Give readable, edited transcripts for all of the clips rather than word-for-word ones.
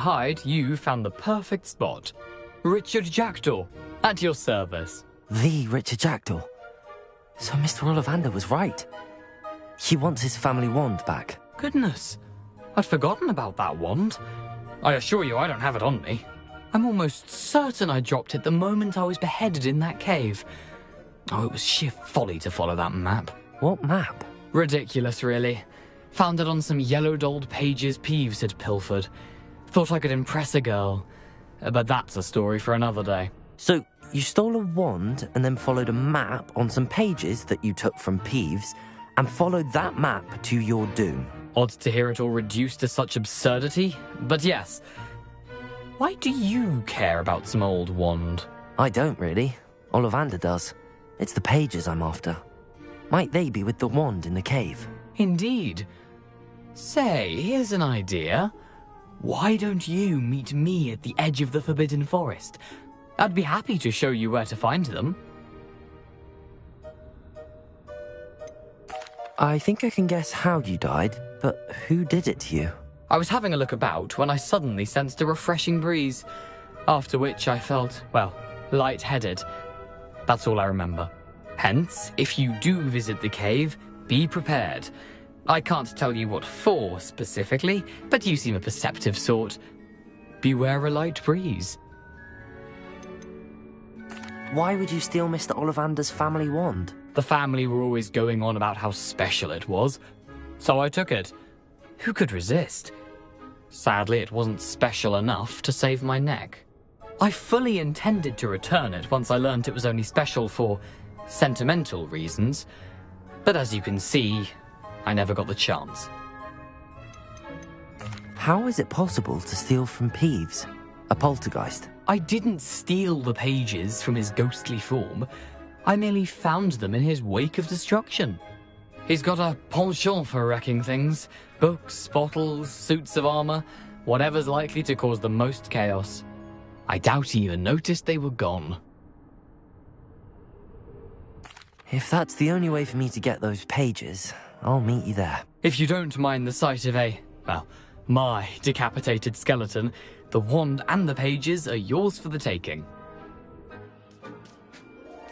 Hide, you found the perfect spot. Richard Jackdaw, at your service. The Richard Jackdaw. So Mr. Ollivander was right. He wants his family wand back. Goodness, I'd forgotten about that wand. I assure you I don't have it on me. I'm almost certain I dropped it the moment I was beheaded in that cave. Oh, it was sheer folly to follow that map. What map? Ridiculous, really. Found it on some yellowed old pages Peeves had pilfered. Thought I could impress a girl. But that's a story for another day. So, you stole a wand and then followed a map on some pages that you took from Peeves and followed that map to your doom. Odd to hear it all reduced to such absurdity, but yes. Why do you care about some old wand? I don't really. Ollivander does. It's the pages I'm after. Might they be with the wand in the cave? Indeed. Say, here's an idea. Why don't you meet me at the edge of the Forbidden Forest? I'd be happy to show you where to find them. I think I can guess how you died, but who did it to you? I was having a look about when I suddenly sensed a refreshing breeze, after which I felt, well, lightheaded. That's all I remember. Hence, if you do visit the cave, be prepared. I can't tell you what for specifically, but you seem a perceptive sort. Beware a light breeze. Why would you steal Mr. Ollivander's family wand? The family were always going on about how special it was, so I took it. Who could resist? Sadly, it wasn't special enough to save my neck. I fully intended to return it once I learned it was only special for sentimental reasons, but as you can see, I never got the chance. How is it possible to steal from Peeves, a poltergeist? I didn't steal the pages from his ghostly form. I merely found them in his wake of destruction. He's got a penchant for wrecking things. Books, bottles, suits of armor, whatever's likely to cause the most chaos. I doubt he even noticed they were gone. If that's the only way for me to get those pages, I'll meet you there. If you don't mind the sight of my decapitated skeleton, the wand and the pages are yours for the taking.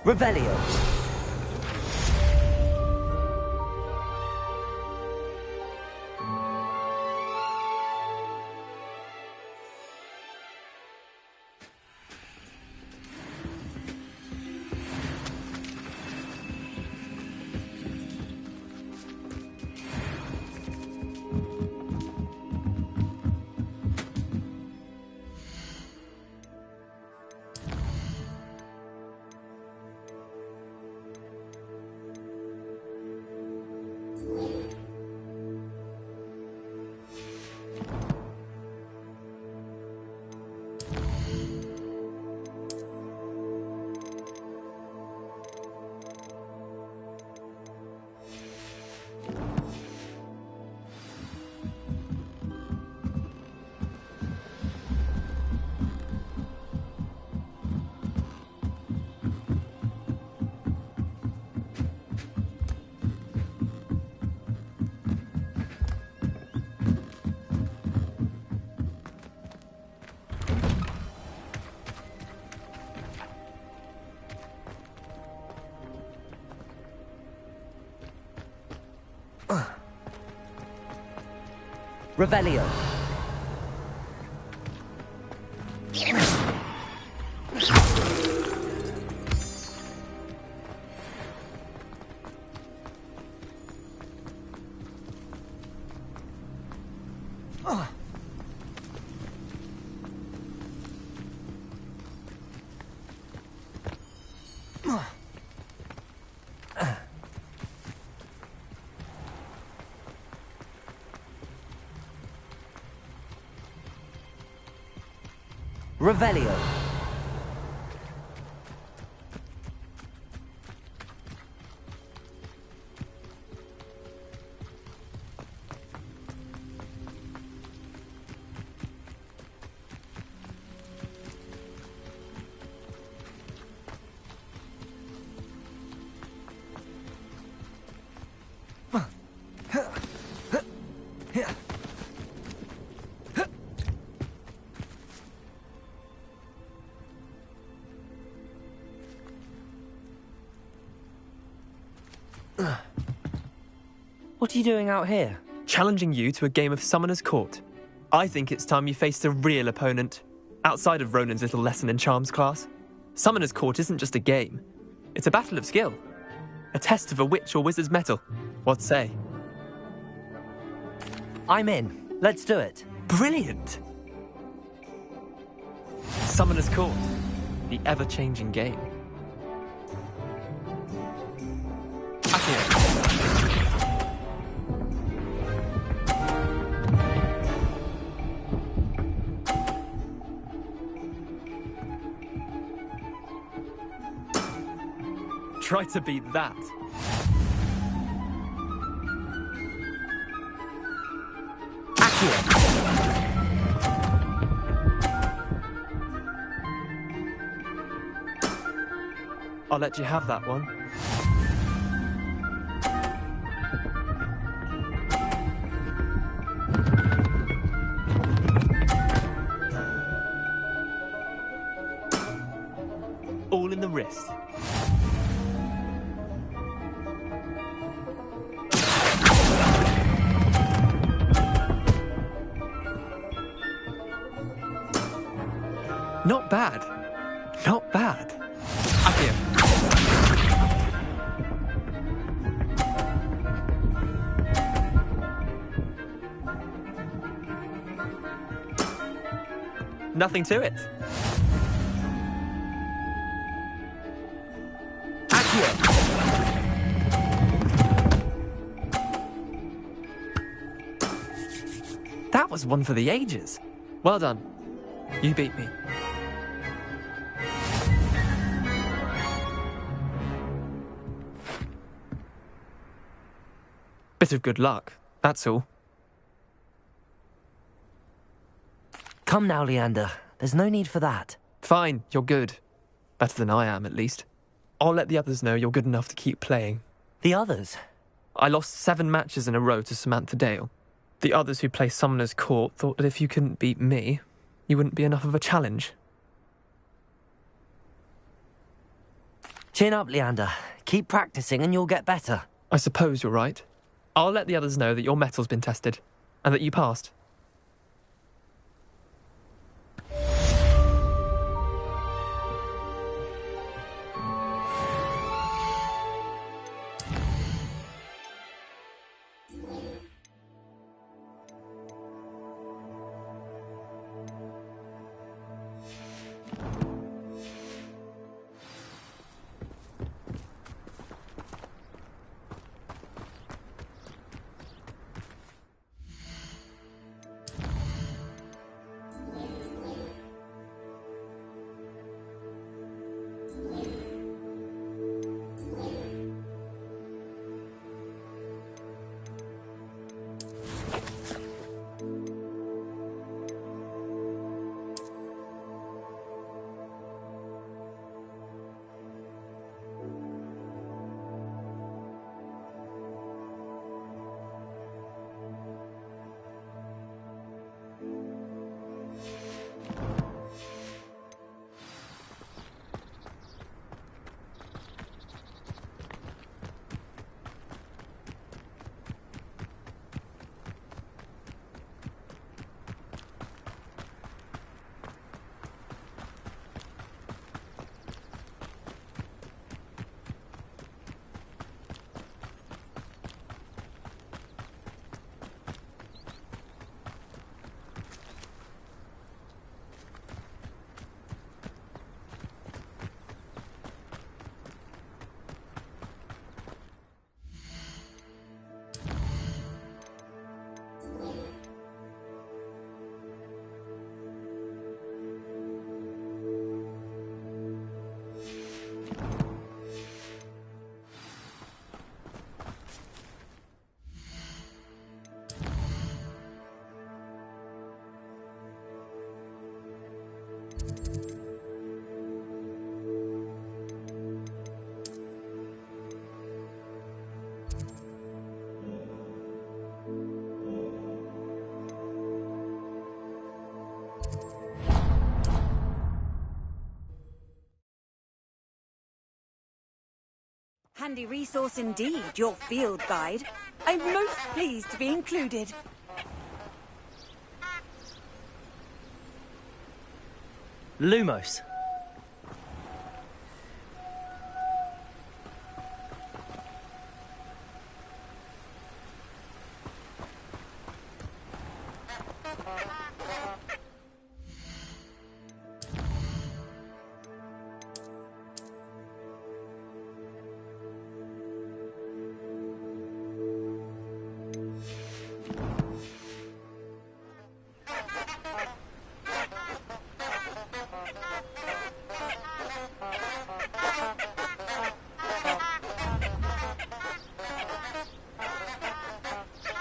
Revelio! Revelio. Revelio. What are you doing out here? Challenging you to a game of Summoner's Court. I think it's time you faced a real opponent, outside of Ronan's little lesson in charms class. Summoner's Court isn't just a game. It's a battle of skill. A test of a witch or wizard's mettle. What say? I'm in. Let's do it. Brilliant! Summoner's Court. The ever-changing game. Accio. Try to beat that. Accio. I'll let you have that one. All in the wrist. Not bad. Not bad. Accio. Nothing to it. Accio. That was one for the ages. Well done. You beat me. Bit of good luck, that's all. Come now, Leander. There's no need for that. Fine, you're good. Better than I am, at least. I'll let the others know you're good enough to keep playing. The others? I lost 7 matches in a row to Samantha Dale. The others who play Summoner's Court thought that if you couldn't beat me, you wouldn't be enough of a challenge. Chin up, Leander. Keep practicing and you'll get better. I suppose you're right. I'll let the others know that your metal's been tested, and that you passed. Handy resource indeed, your field guide. I'm most pleased to be included. Lumos.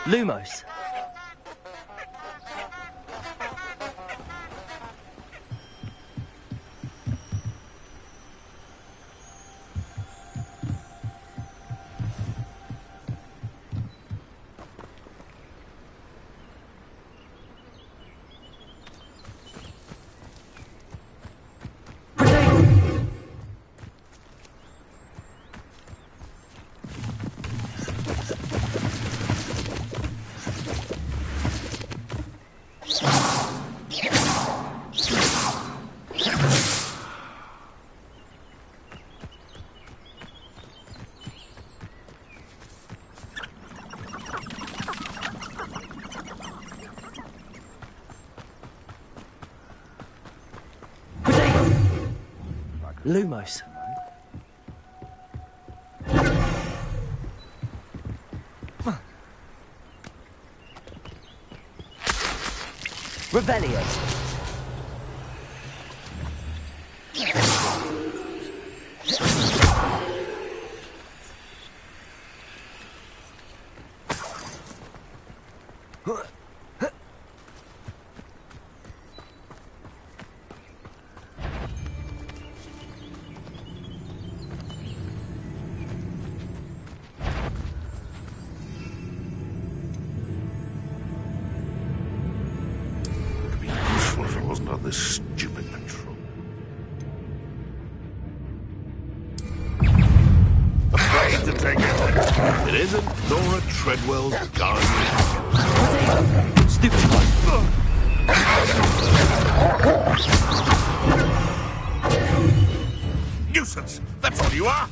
Lumos. Lumos. Revelio. Not this stupid patrol. Afraid to take it. It isn't Nora Treadwell's gun. Stupid one. Nuisance! That's what you are!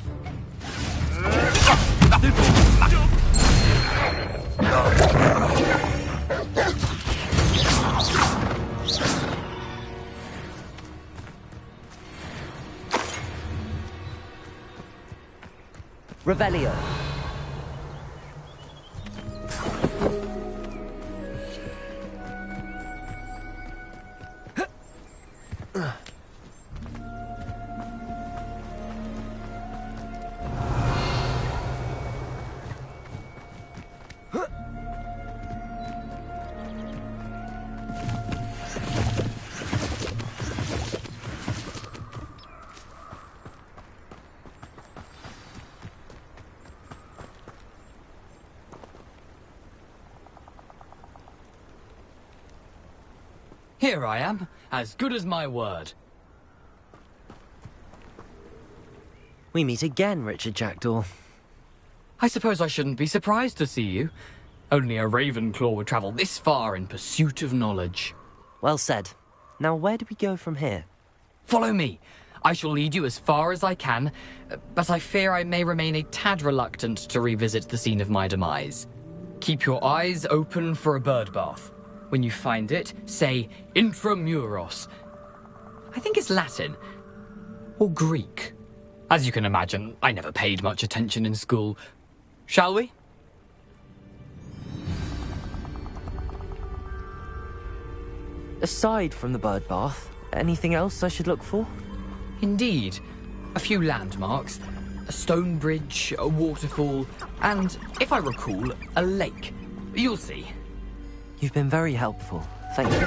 Revelio. Here I am, as good as my word. We meet again, Richard Jackdaw. I suppose I shouldn't be surprised to see you. Only a Ravenclaw would travel this far in pursuit of knowledge. Well said. Now where do we go from here? Follow me. I shall lead you as far as I can, but I fear I may remain a tad reluctant to revisit the scene of my demise. Keep your eyes open for a bird bath. When you find it, say Intramuros. I think it's Latin. Or Greek. As you can imagine, I never paid much attention in school. Shall we? Aside from the bird bath, anything else I should look for? Indeed. A few landmarks. A stone bridge, a waterfall, and, if I recall, a lake. You'll see. You've been very helpful. Thank you.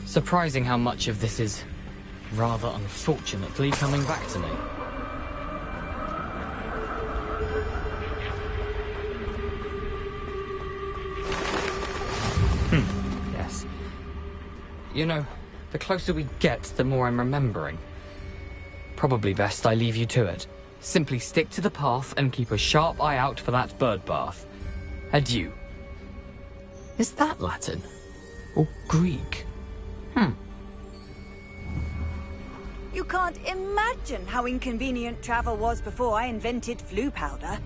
Surprising how much of this is, rather unfortunately, coming back to me. Yes. You know, the closer we get, the more I'm remembering. Probably best I leave you to it. Simply stick to the path and keep a sharp eye out for that bird bath. Adieu. Is that Latin? Or Greek? You can't imagine how inconvenient travel was before I invented flu powder.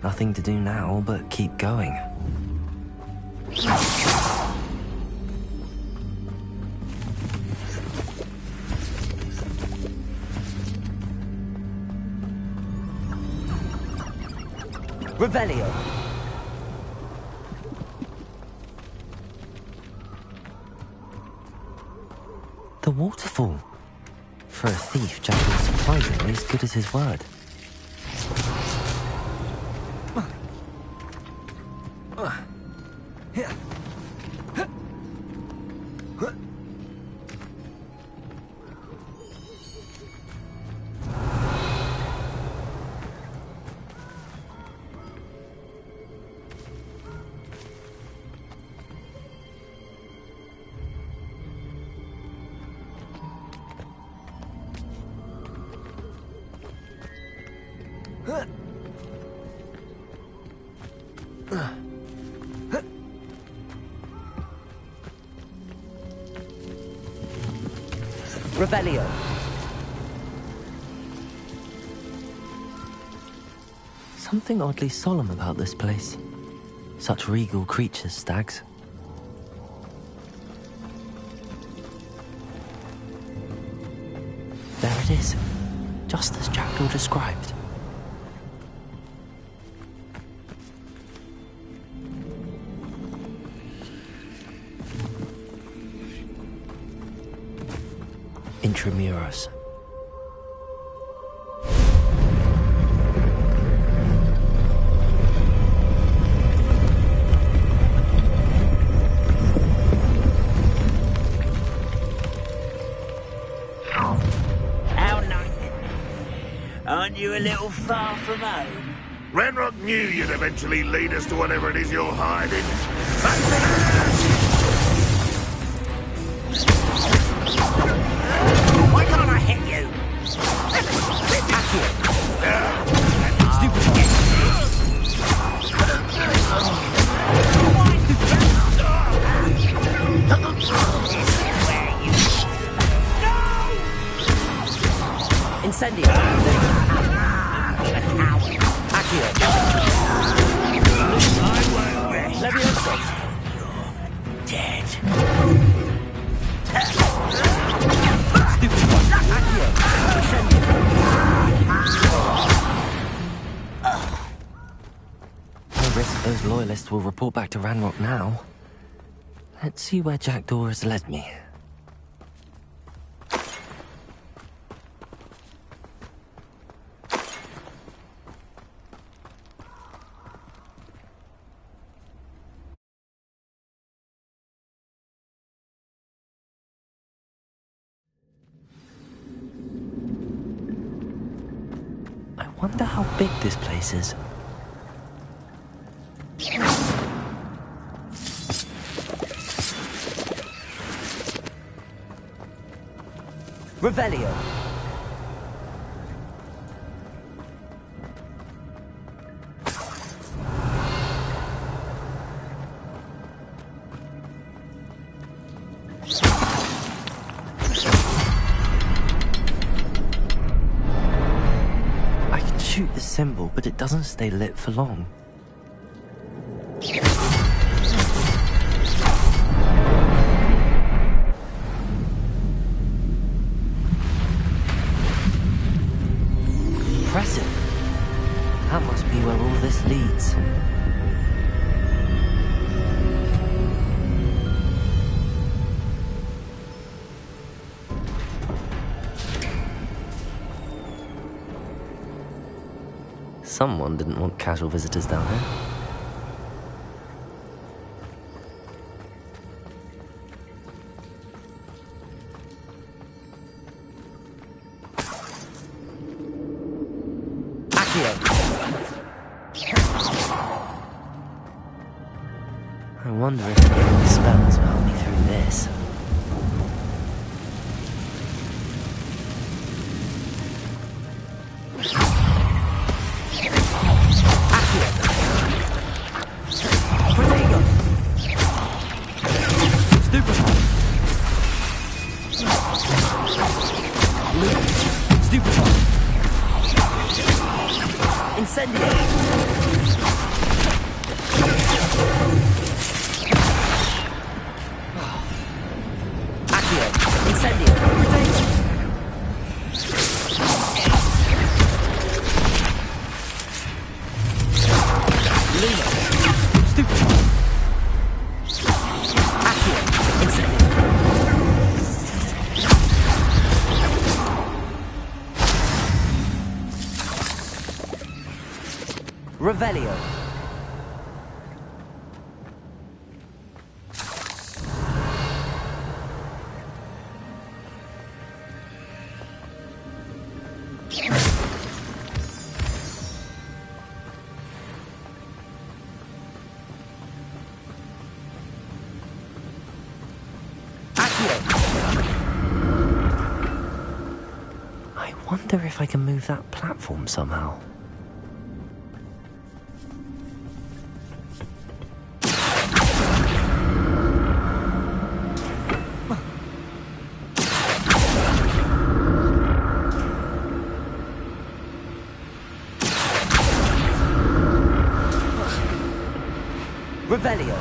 Nothing to do now but keep going. Revelio. The waterfall. For a thief, Jack was surprisingly as good as his word. Revelio. Something oddly solemn about this place. Such regal creatures, stags. There it is, just as Jackdaw described. Intramuros. How nice. Aren't you a little far from home? Ranrock knew you'd eventually lead us to whatever it is you're hiding. Why can't I hit you? Incendio. Accio. Leviosa. Dead. Stupid one. Accio. Incendio. No risk those loyalists will report back to Ranrock now. Let's see where Jackdaw has led me. I wonder how big this place is. Revelio. I can shoot the symbol, but it doesn't stay lit for long. Impressive. That must be where all this leads. Someone didn't want casual visitors down here. Accio. I wonder if any of the spells will help me through this. Revelio. I wonder if I can move that platform somehow. Revelio.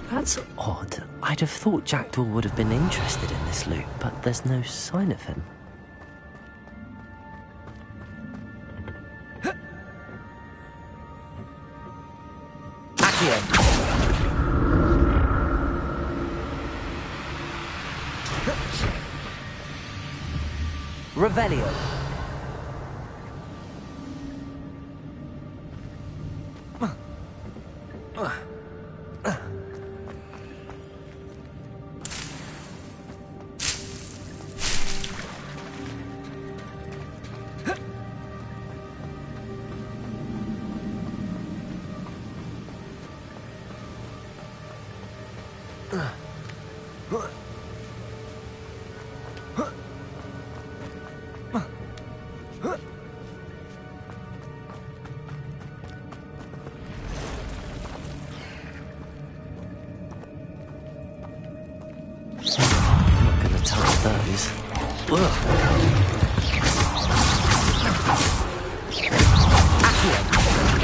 That's odd. I'd have thought Jackdaw would have been interested in this loot, but there's no sign of him. Accio. Revelio.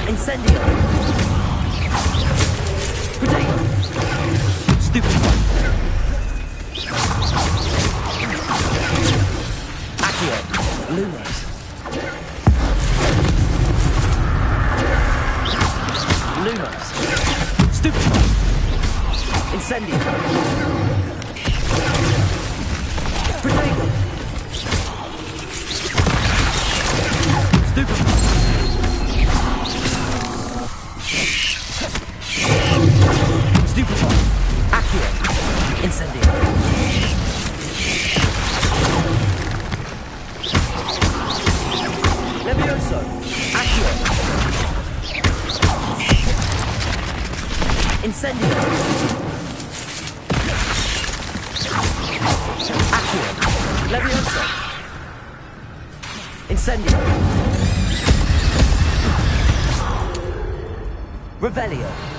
Incendio! Protego! Stupefy! Accio! Lumos! Lumos! Stupefy! Incendio! Protego! Stupefy! Stupefy! Accio! Incendio! Levioso! Accio! Incendio! Accio! Levioso! Incendio! Revelio!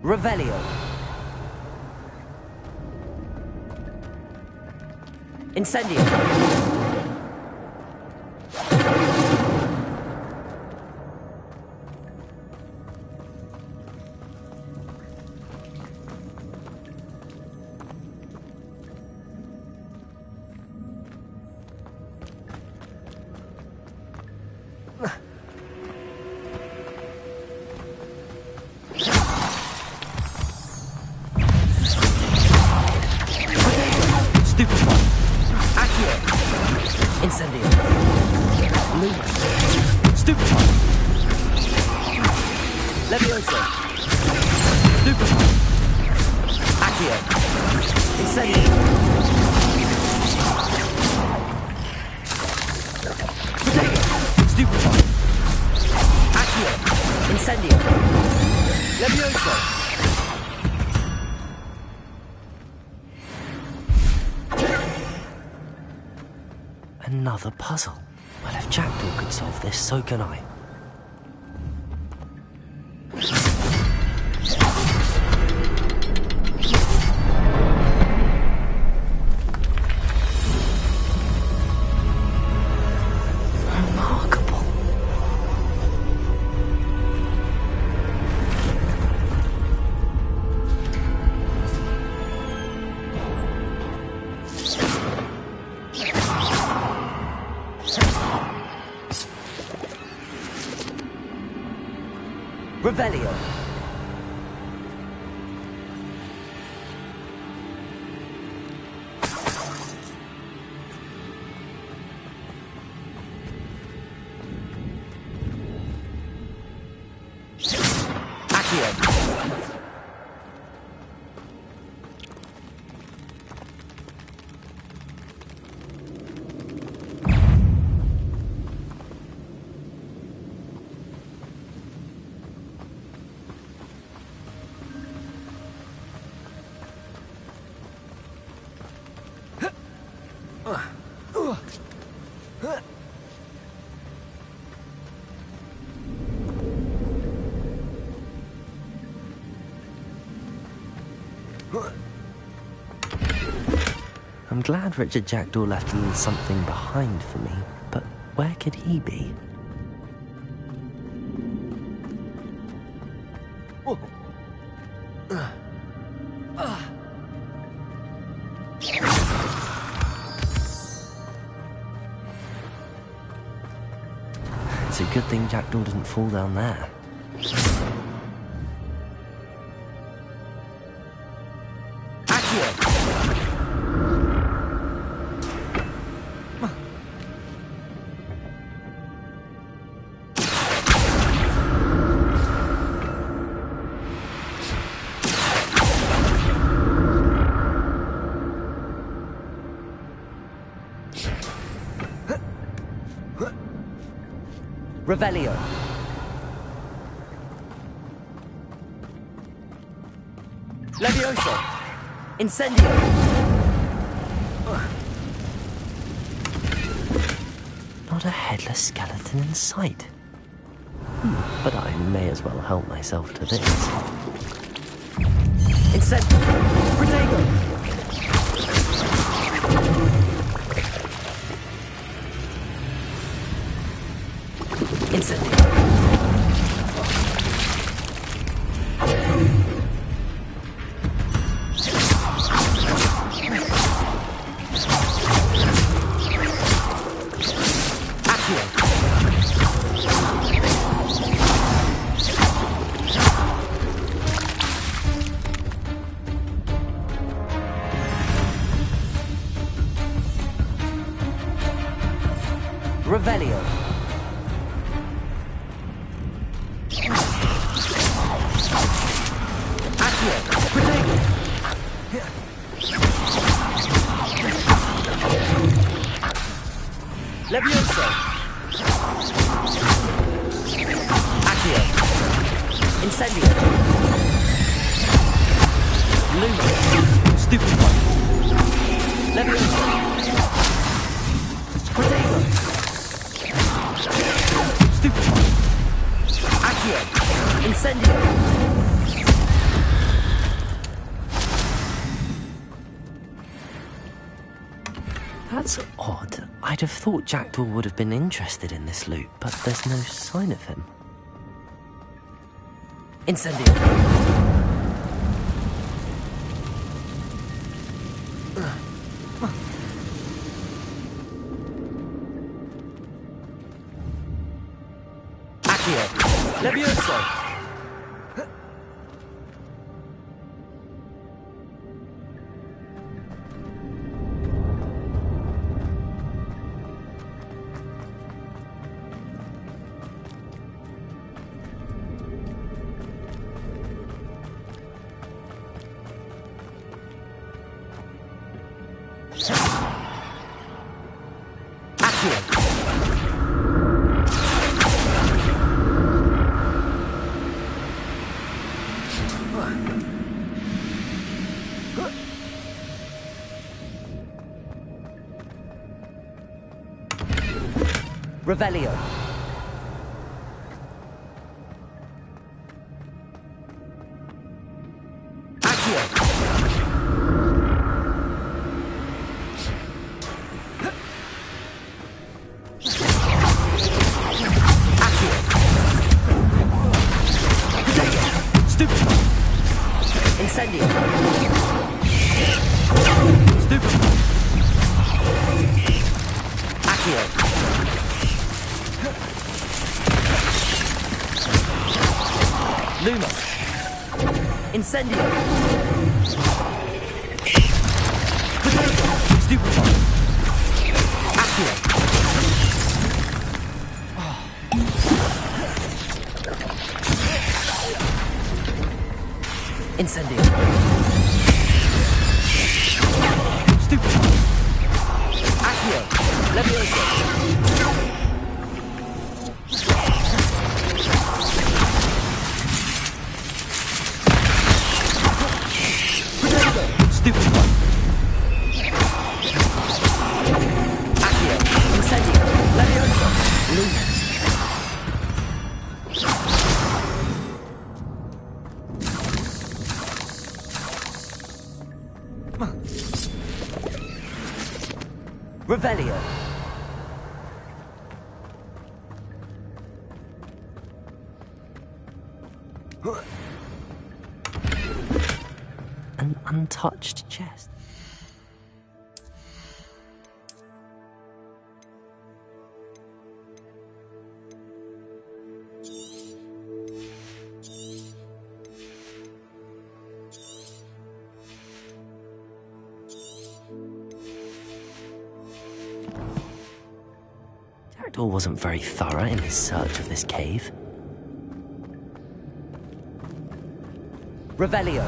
Revelio. Incendio. Stupefy. Accio. Incendio. Luma. Stupefy. Levioso. Stupefy. Accio. Incendio. Protego. Stupefy. Accio. Incendio. Levioso. Another puzzle. Well, if Jackdaw could solve this, so can I. Remarkable. Revelio. Accio. I'm glad Richard Jackdaw left a little something behind for me, but where could he be? It's a good thing Jackdaw didn't fall down there. Accio! Revelio. Levioso. Incendio. Not a headless skeleton in sight. But I may as well help myself to this. Incendio. Protego. Incendio. Revelio. Accio. Protego. Levioso. Accio. Incendio. Luma. Stupefy. Levioso. Protego. Stupefy. Accio. Incendio. That's odd. I'd have thought Jackdaw would have been interested in this loot, but there's no sign of him. Incendio! Accio! Levioso! Revelio. Accio. Accio. Stupid. Incendio. Stupid. Accio. Luma. Incendio. Stupefy. Accio. Incendio. Stupefy. Accio. Levioso. Stupid one. Accio. Incendio. Levioso. Lumens. Revelio. An untouched chest. Jackdaw wasn't very thorough in his search of this cave. Revelio.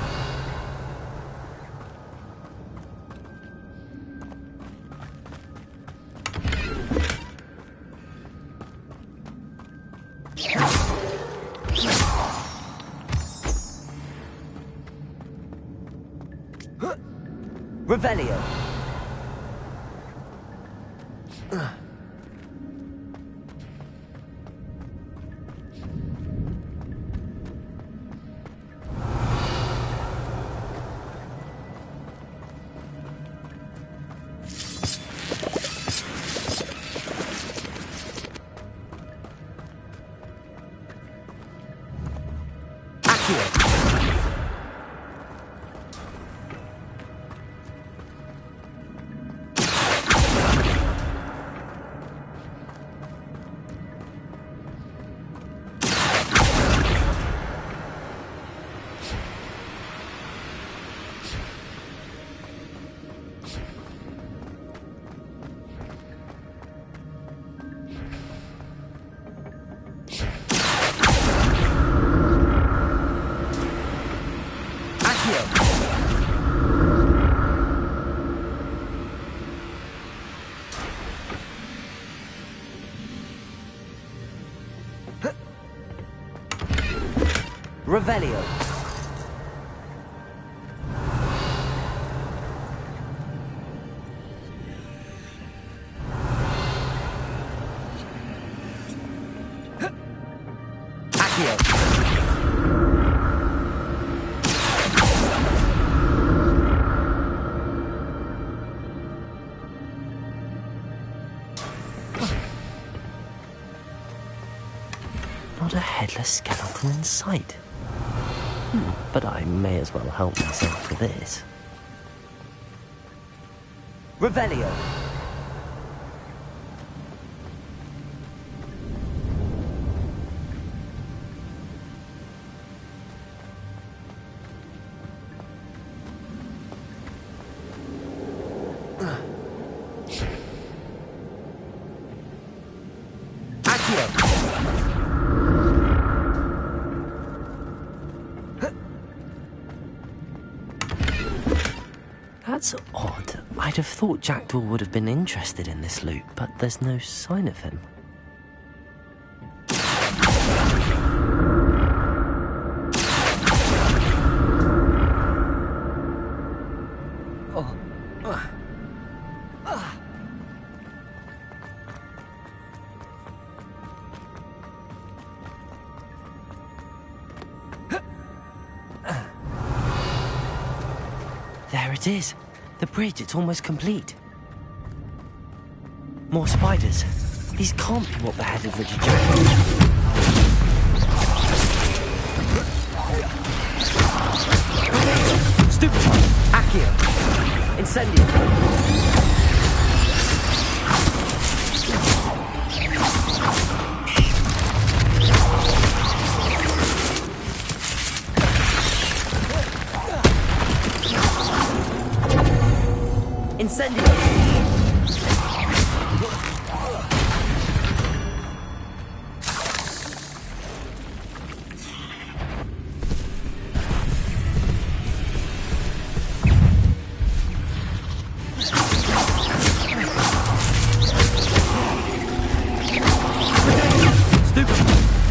Revelio. Revelio. Accio. headless skeleton in sight. But I may as well help myself to this. Revelio! That's odd. I'd have thought Jackdaw would have been interested in this loot, but there's no sign of him. There it is. The bridge, it's almost complete. More spiders. These can't be what beheaded Richard Jackdaw. Stupefy! Accio! Incendio! Incendio!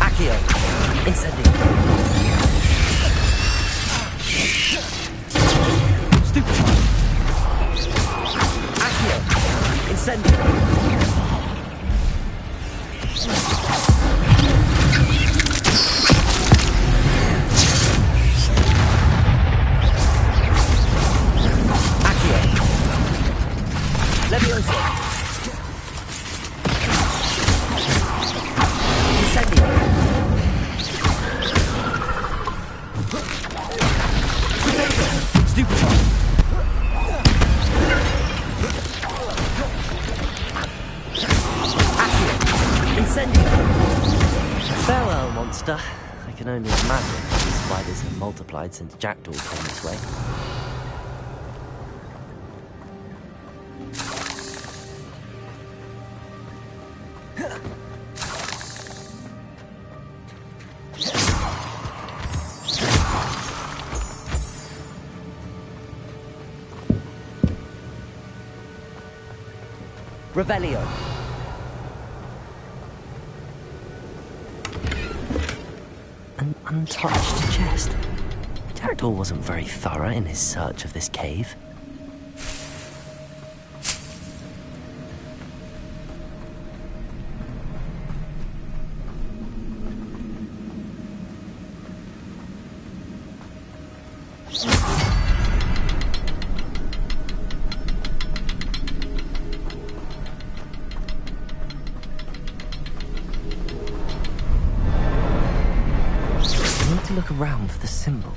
Accio! Incendio! Incendio! Accio! Levioso! Incendio! Stupefy! Farewell, monster. I can only imagine how the spiders have multiplied since Jackdaw came this way. Revelio. An untouched chest. Jackdaw wasn't very thorough in his search of this cave. Look around for the symbol.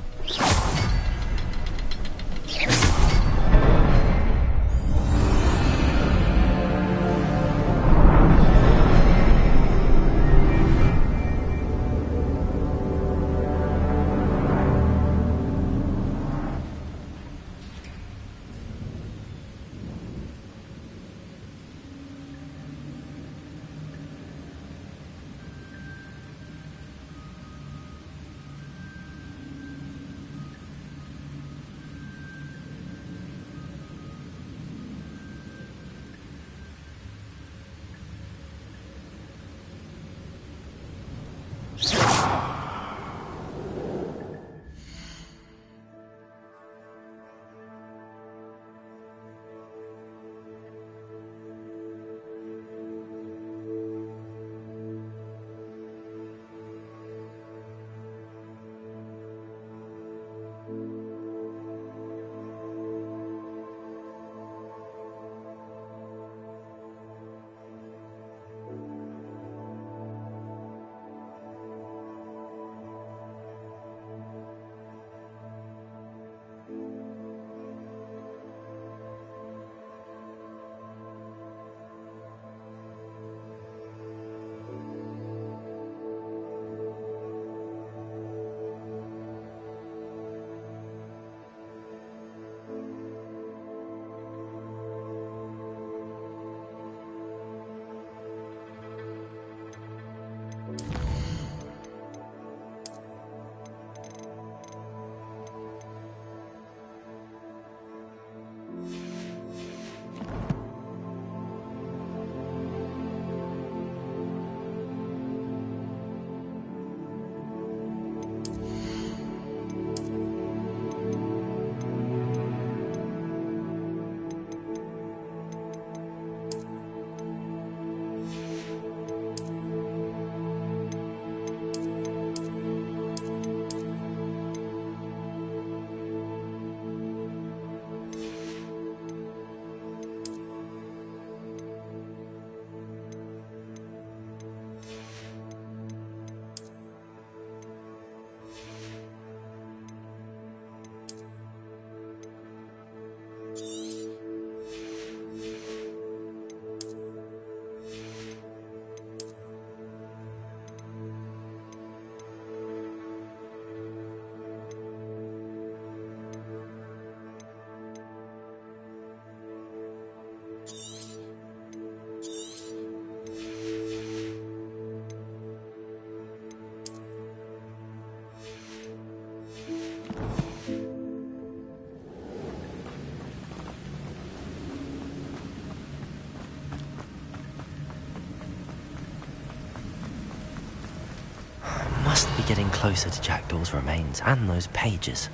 getting closer to Jackdaw's remains and those pages.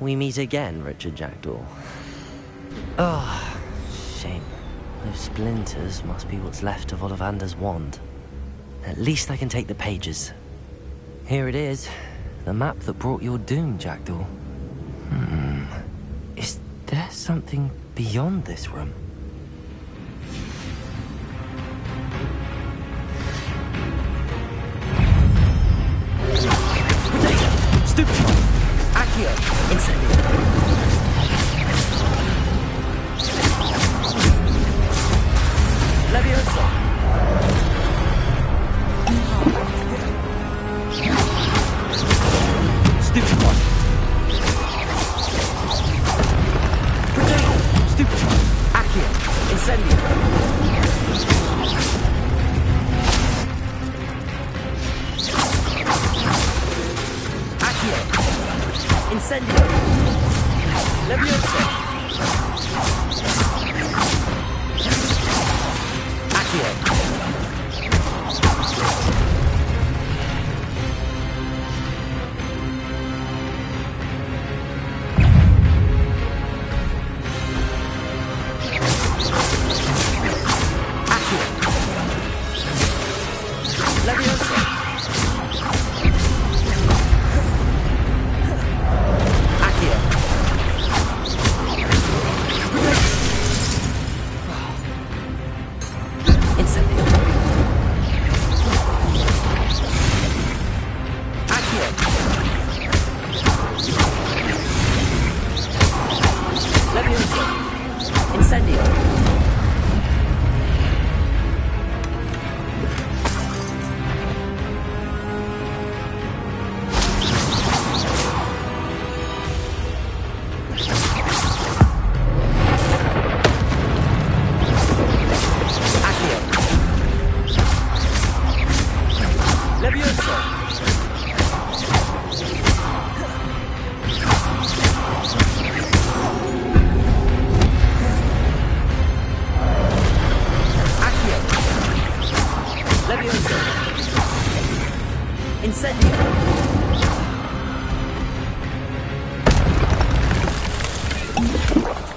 We meet again, Richard Jackdaw. Oh, shame. Those splinters must be what's left of Ollivander's wand. At least I can take the pages. Here it is. The map that brought your doom, Jackdaw. Is there something beyond this room? Stupid! Accio! Incendio! Leviosa! Stupid one! Stupid one! Accio! Incendio! Accio! Incendio! Leviosa! Accio!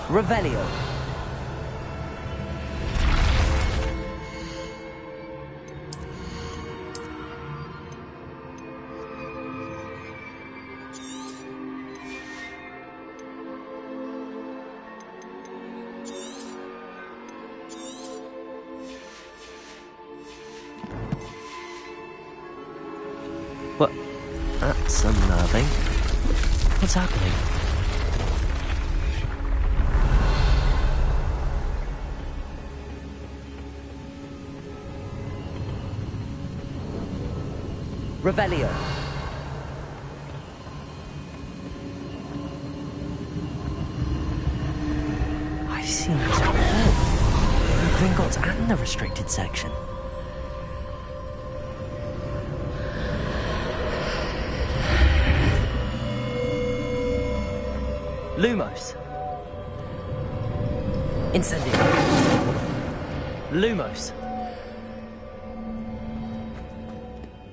Revelio. What? That's unnerving. What's happening? Revelio. I've seen this before. The Gringotts and the restricted section. Lumos. Incendio. Lumos.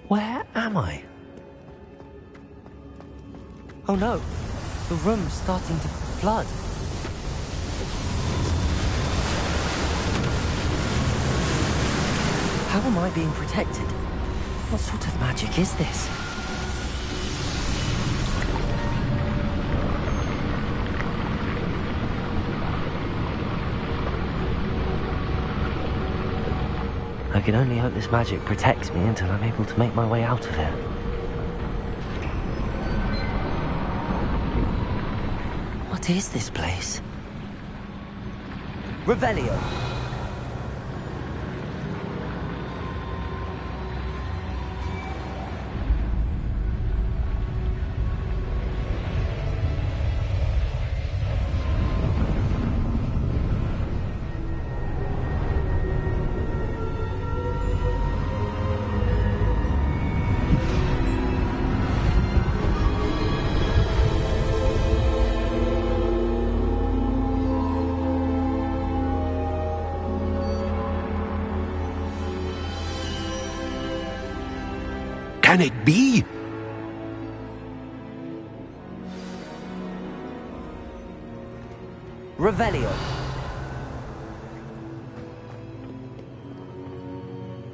Where am I? Oh no, the room's starting to flood. How am I being protected? What sort of magic is this? I can only hope this magic protects me until I'm able to make my way out of here. What is this place? Revelio. can it be? Revelio.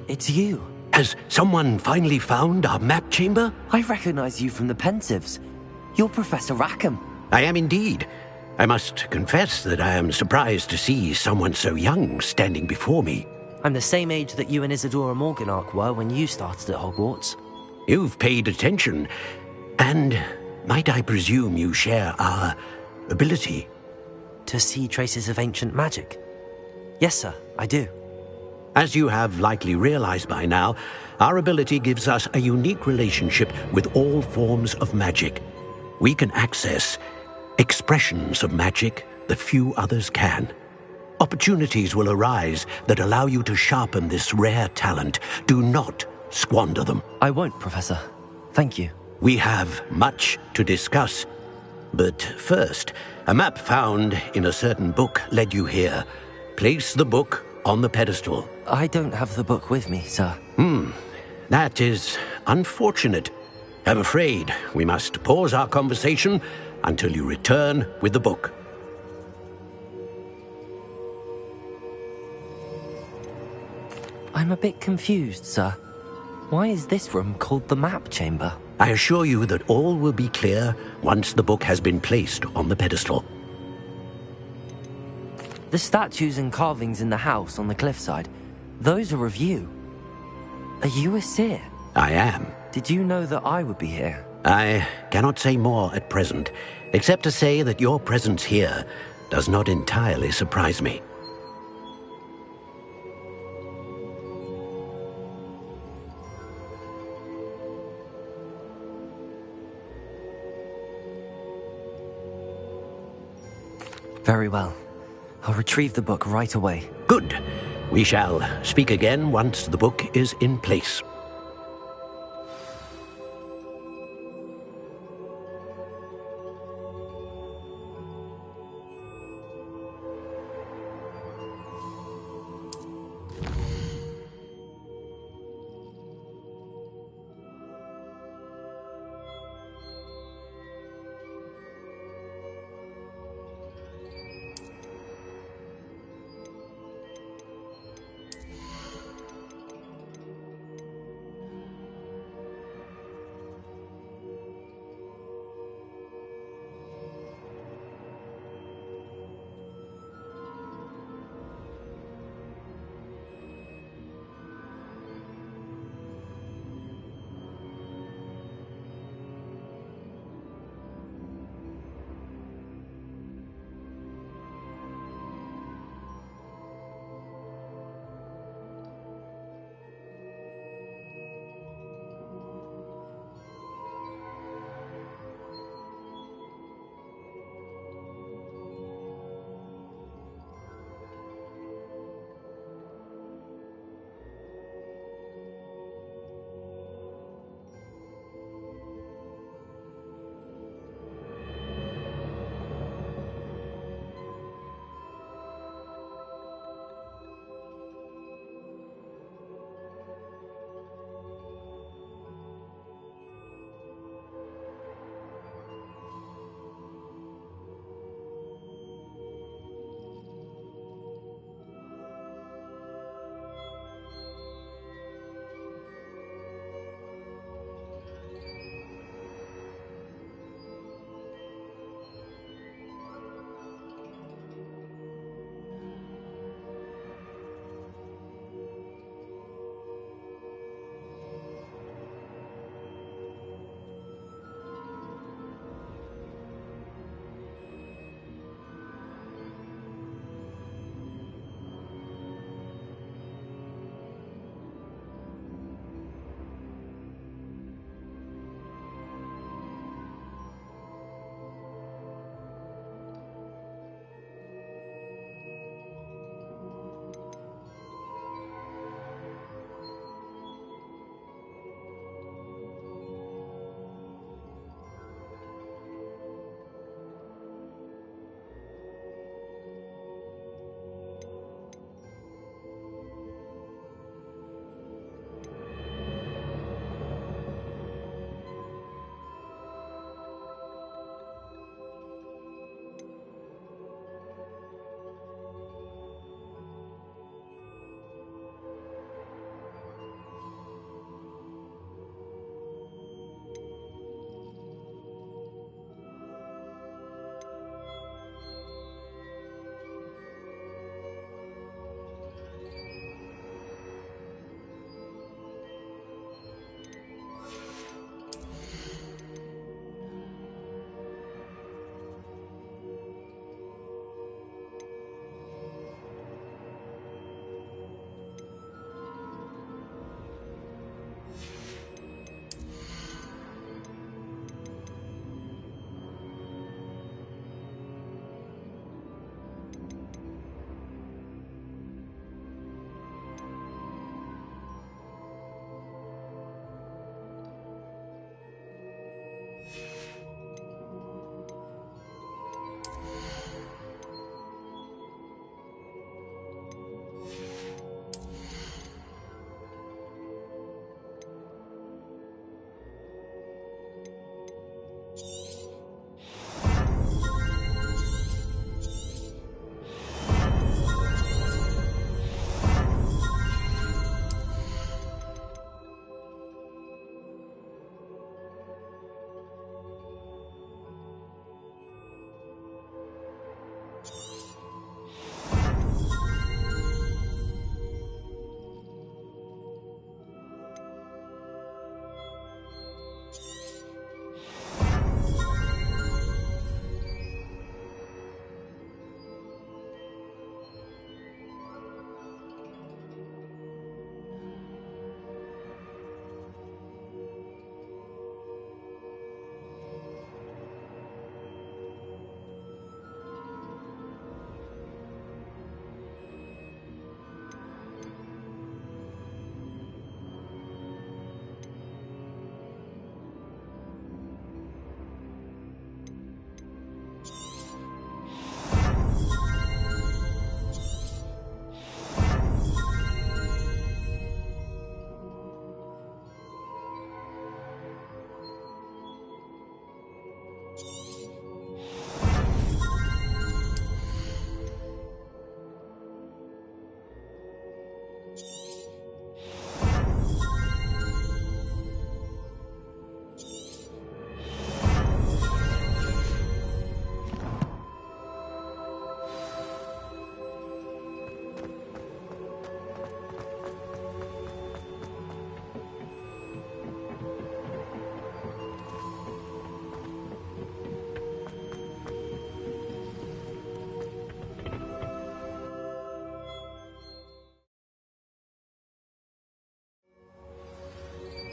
It's you. Has someone finally found our map chamber? I recognize you from the Pensieves. You're Professor Rackham. I am indeed. I must confess that I am surprised to see someone so young standing before me. I'm the same age that you and Isadora Morganach were when you started at Hogwarts. You've paid attention, and might I presume you share our ability? To see traces of ancient magic? Yes, sir, I do. As you have likely realized by now, our ability gives us a unique relationship with all forms of magic. We can access expressions of magic that few others can. Opportunities will arise that allow you to sharpen this rare talent. Do not squander them. I won't, Professor. Thank you. We have much to discuss. But first, a map found in a certain book led you here. Place the book on the pedestal. I don't have the book with me, sir. That is unfortunate. I'm afraid we must pause our conversation until you return with the book. I'm a bit confused, sir. Why is this room called the map chamber? I assure you that all will be clear once the book has been placed on the pedestal. The statues and carvings in the house on the cliffside, those are of you. Are you a seer? I am. Did you know that I would be here? I cannot say more at present, except to say that your presence here does not entirely surprise me. Very well. I'll retrieve the book right away. Good. We shall speak again once the book is in place.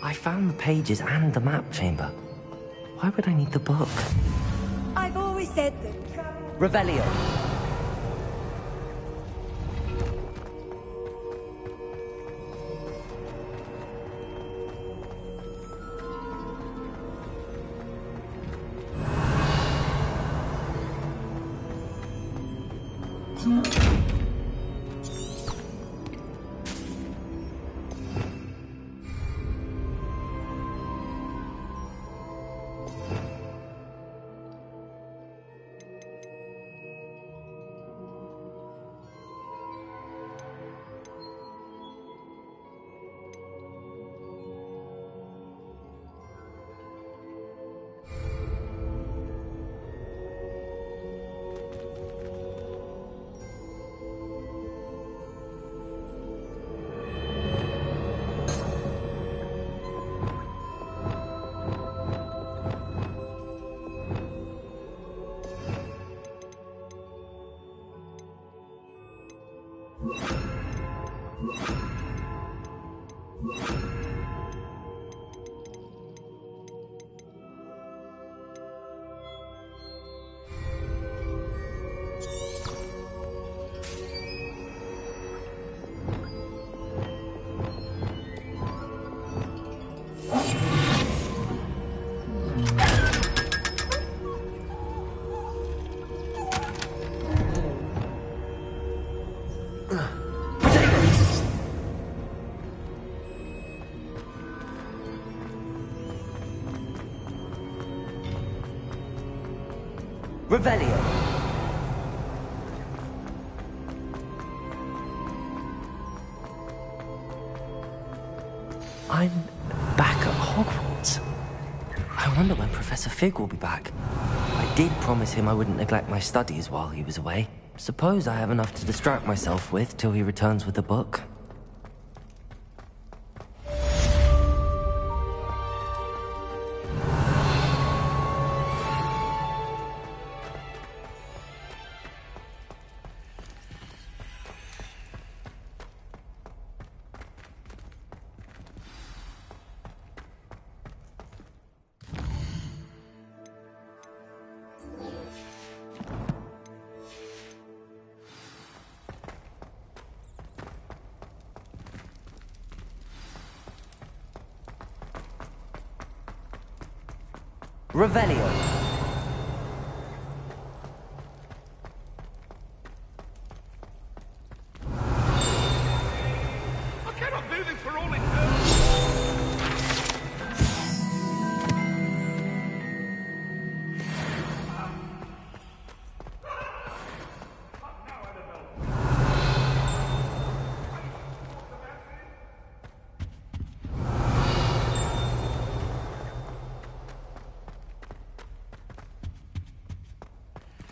I found the pages and the map chamber. Why would I need the book? I've always said that. Revelio. Revelio. I'm back at Hogwarts. I wonder when Professor Fig will be back. I did promise him I wouldn't neglect my studies while he was away. Suppose I have enough to distract myself with till he returns with the book. Revelio. I cannot do this for all eternity.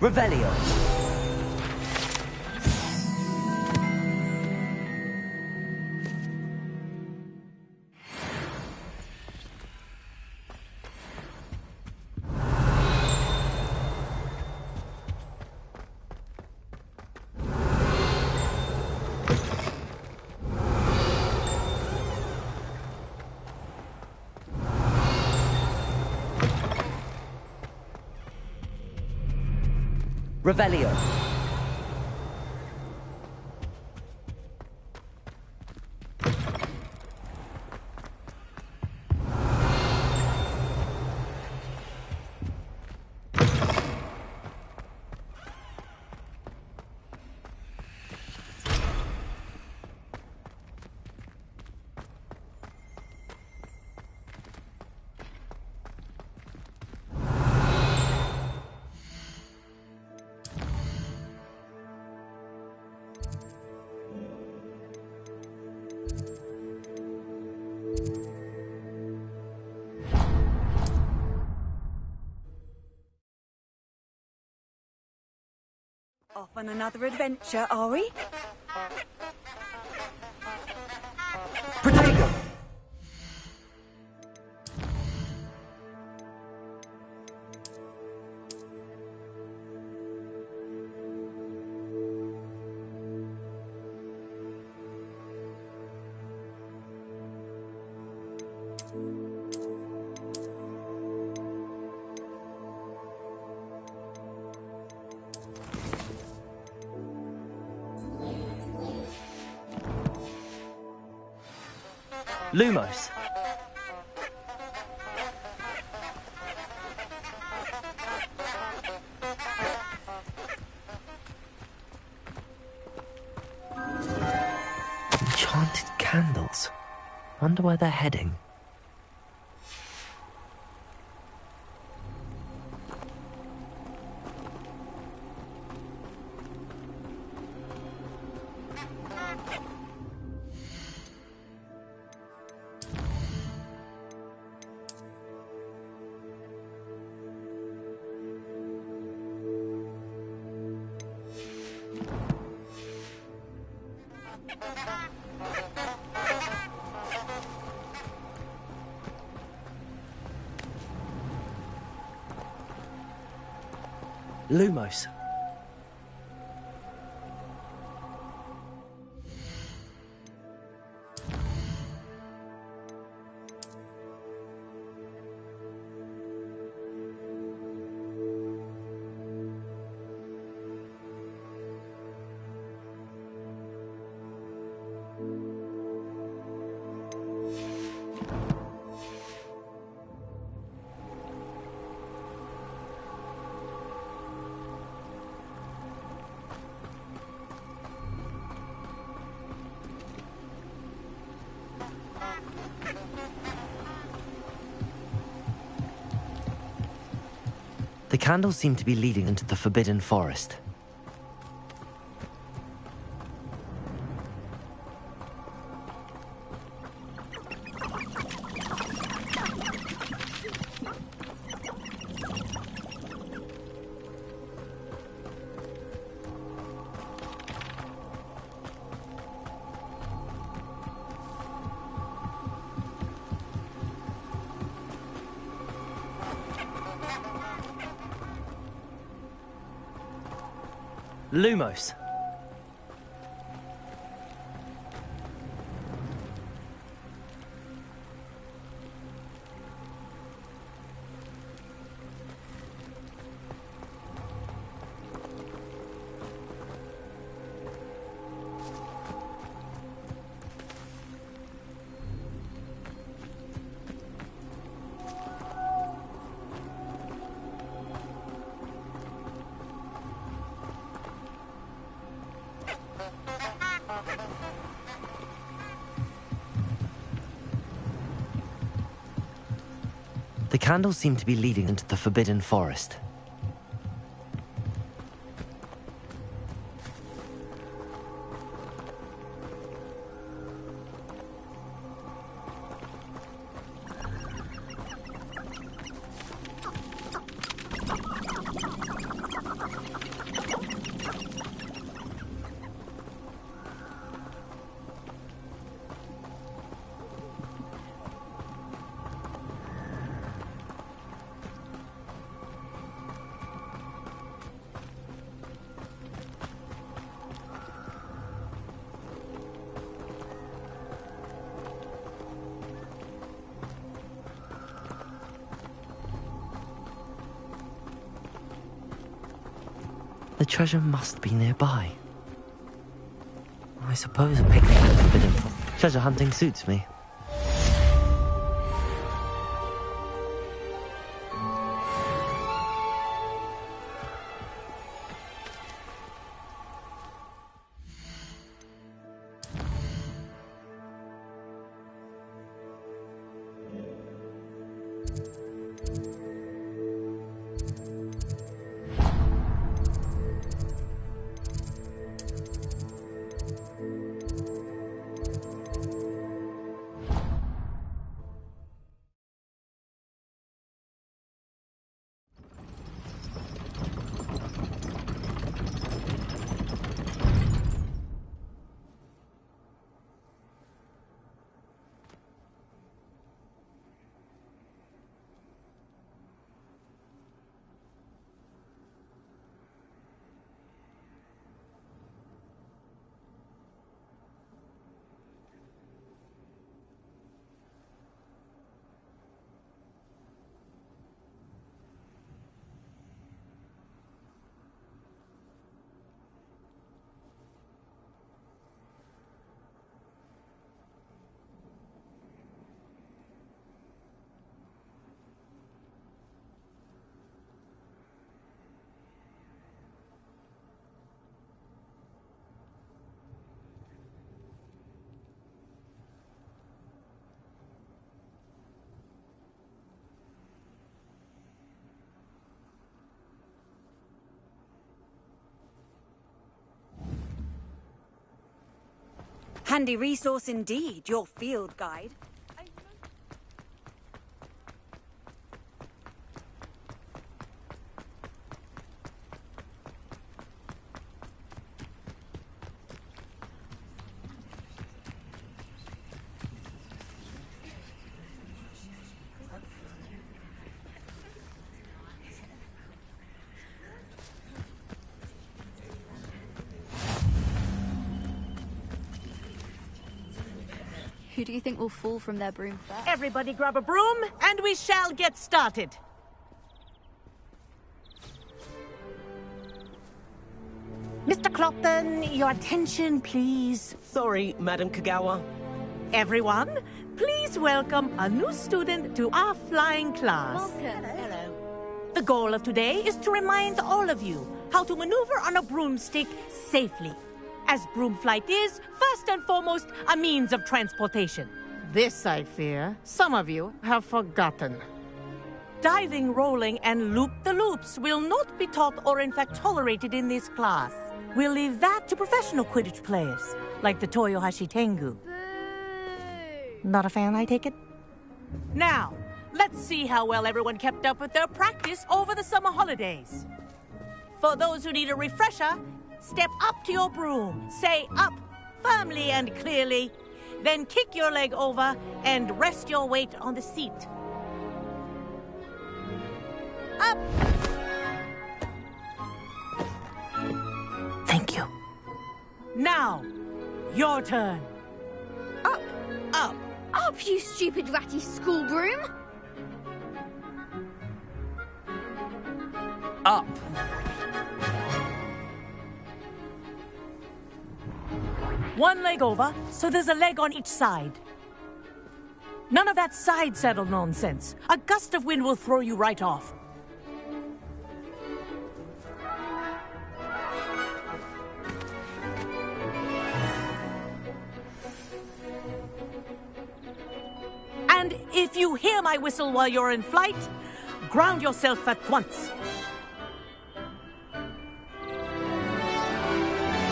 Revelio. Revelio. Off on another adventure, are we? Protego. Lumos. Enchanted candles. Wonder where they're heading. Lumos. The candles seem to be leading into the Forbidden Forest. Lumos. The candles seem to be leading into the Forbidden Forest. The treasure must be nearby. I suppose a picnic at the Forbidden Forest. Treasure hunting suits me. Handy resource indeed, your field guide. Who do you think will fall from their broom first? Everybody grab a broom, and we shall get started. Mr. Clopton, your attention, please. Sorry, Madam Kagawa. Everyone, please welcome a new student to our flying class. Welcome. Hello. The goal of today is to remind all of you how to maneuver on a broomstick safely, as broom flight is, first and foremost, a means of transportation. This, I fear, some of you have forgotten. Diving, rolling, and loop-the-loops will not be taught or in fact tolerated in this class. We'll leave that to professional Quidditch players, like the Toyohashi Tengu. Not a fan, I take it? Now, let's see how well everyone kept up with their practice over the summer holidays. For those who need a refresher, step up to your broom, say up firmly and clearly, then kick your leg over and rest your weight on the seat. Up! Thank you. Now, your turn. Up! Up! Up, you stupid ratty school broom! Up! One leg over, so there's a leg on each side. None of that side saddle nonsense. A gust of wind will throw you right off. And if you hear my whistle while you're in flight, ground yourself at once.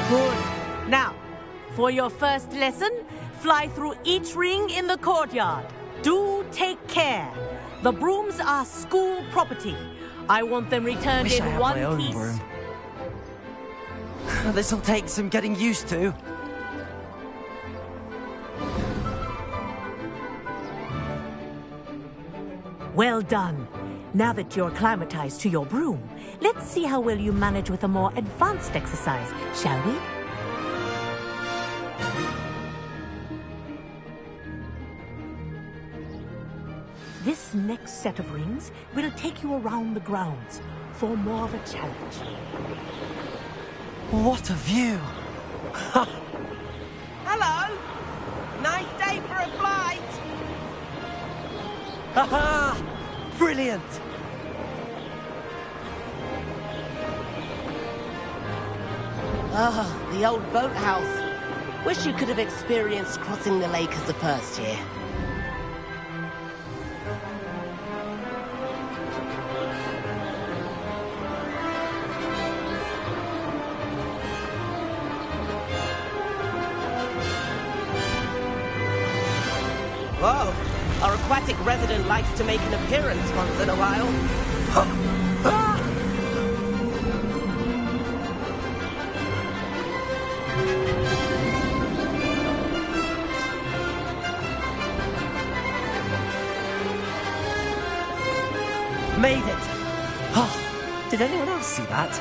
Good. Now, for your first lesson, fly through each ring in the courtyard. Do take care. The brooms are school property. I want them returned Wish in I had one my own piece. broom. This'll take some getting used to. Well done. Now that you're acclimatized to your broom, let's see how well you manage with a more advanced exercise, shall we? This next set of rings will take you around the grounds for more of a challenge. What a view! Hello! Nice day for a flight! Ha-ha! Brilliant! Ah, the old boathouse. Wish you could have experienced crossing the lake as a first year. Whoa! Our aquatic resident likes to make an appearance once in a while. Made it! Oh, did anyone else see that?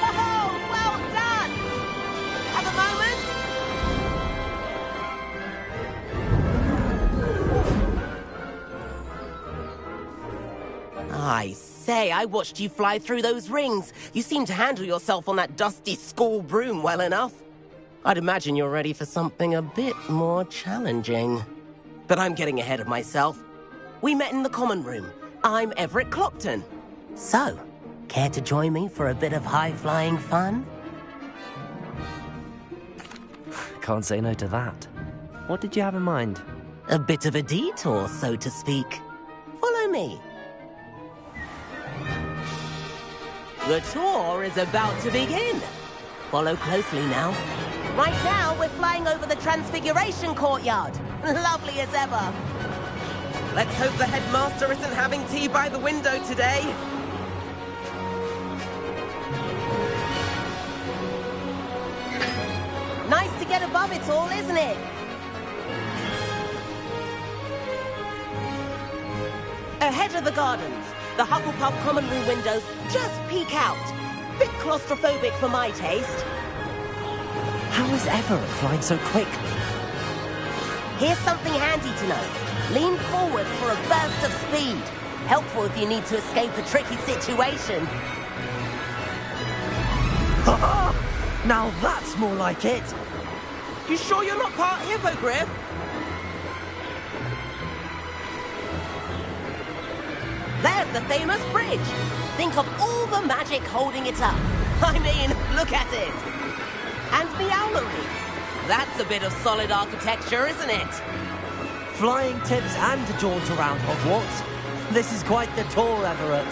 Oh, well done! Have a moment? I say, I watched you fly through those rings. You seem to handle yourself on that dusty school broom well enough. I'd imagine you're ready for something a bit more challenging. But I'm getting ahead of myself. We met in the common room. I'm Everett Clopton. So, care to join me for a bit of high-flying fun? Can't say no to that. What did you have in mind? A bit of a detour, so to speak. Follow me. The tour is about to begin. Follow closely now. Right now, we're flying over the Transfiguration Courtyard. Lovely as ever. Let's hope the headmaster isn't having tea by the window today. Nice to get above it all, isn't it? Ahead of the gardens, the Hufflepuff common room windows just peek out. Bit claustrophobic for my taste. How is Everett flying so quickly? Here's something handy to know. Lean forward for a burst of speed. Helpful if you need to escape a tricky situation. Now that's more like it. You sure you're not part Hippogriff? There's the famous bridge. Think of all the magic holding it up. I mean, look at it. And Meowlery. That's a bit of solid architecture, isn't it? Flying tips and a jaunt around Hogwarts. This is quite the tour, Everett.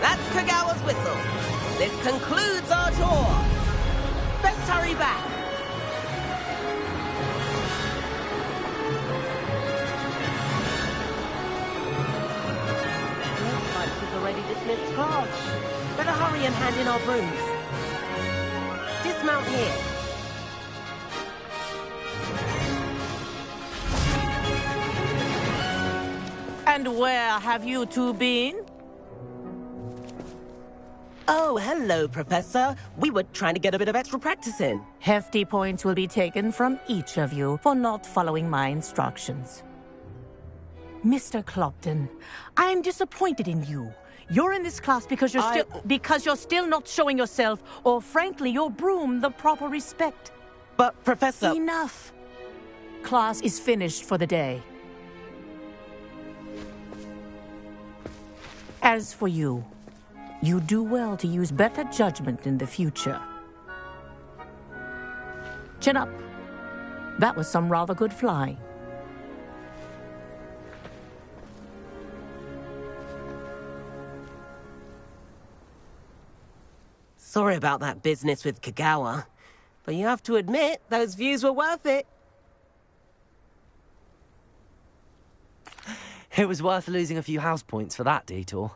That's Kagawa's whistle. This concludes our tour. Best hurry back. Looks like we've already dismissed class. Better hurry and hand in our brooms. Dismount here. And where have you two been? Oh, hello, Professor. We were trying to get a bit of extra practice in. Hefty points will be taken from each of you for not following my instructions. Mr. Clopton, I am disappointed in you. You're in this class because you're still not showing yourself, or frankly, your broom, the proper respect. But, Professor... Enough. Class is finished for the day. As for you, you do well to use better judgment in the future. Chin up. That was some rather good flying. Sorry about that business with Kagawa, but you have to admit, those views were worth it. It was worth losing a few house points for that detour.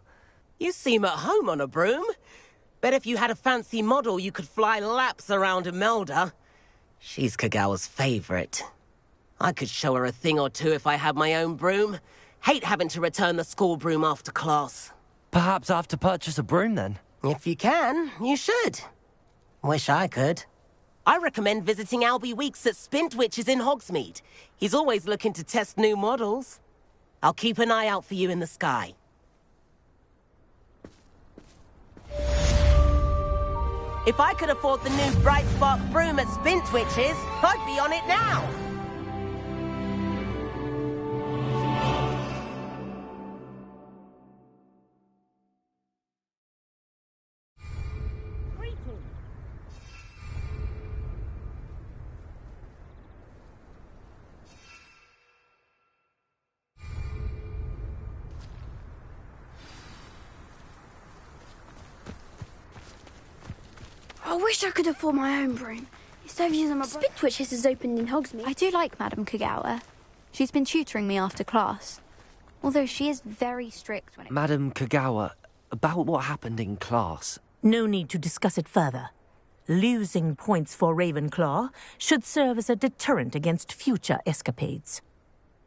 You seem at home on a broom. Bet if you had a fancy model, you could fly laps around Imelda. She's Kagawa's favorite. I could show her a thing or two if I had my own broom. Hate having to return the school broom after class. Perhaps I have to purchase a broom then? If you can, you should. Wish I could. I recommend visiting Albie Weeks at Spintwitches in Hogsmeade. He's always looking to test new models. I'll keep an eye out for you in the sky. If I could afford the new Bright Spark broom at Spintwitches, I'd be on it now. I wish I could afford my own broom. Instead of using my Spintwitches is opened in Hogsmeade. I do like Madame Kagawa. She's been tutoring me after class. Although she is very strict when it... Madame Kagawa, about what happened in class. No need to discuss it further. Losing points for Ravenclaw should serve as a deterrent against future escapades.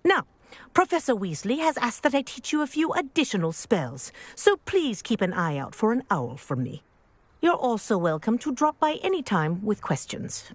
Now, Professor Weasley has asked that I teach you a few additional spells, so please keep an eye out for an owl from me. You're also welcome to drop by any time with questions.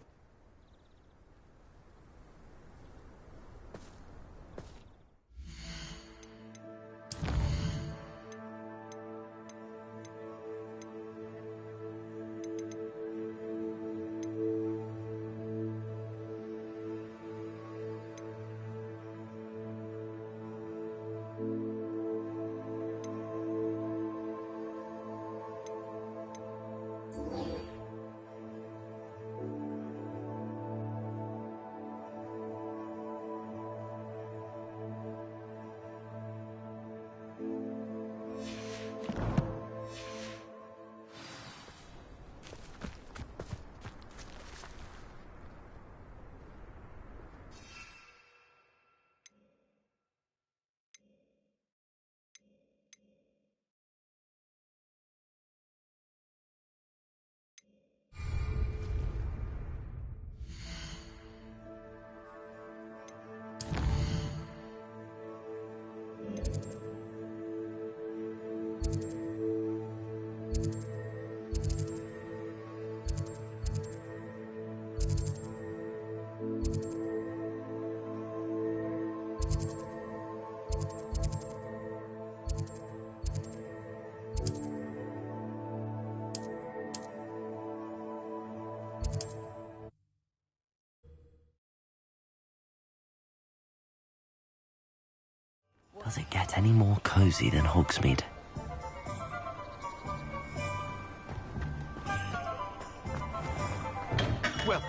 Does it get any more cozy than Hogsmeade? Well,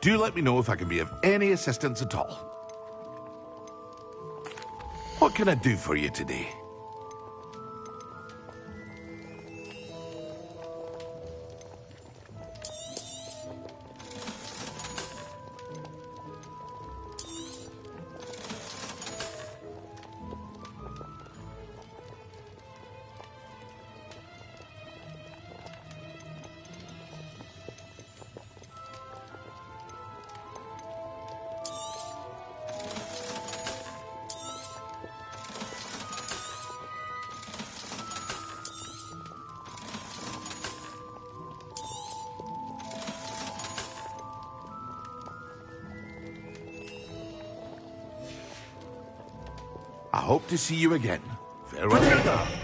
do let me know if I can be of any assistance at all. What can I do for you today? I hope to see you again. Farewell.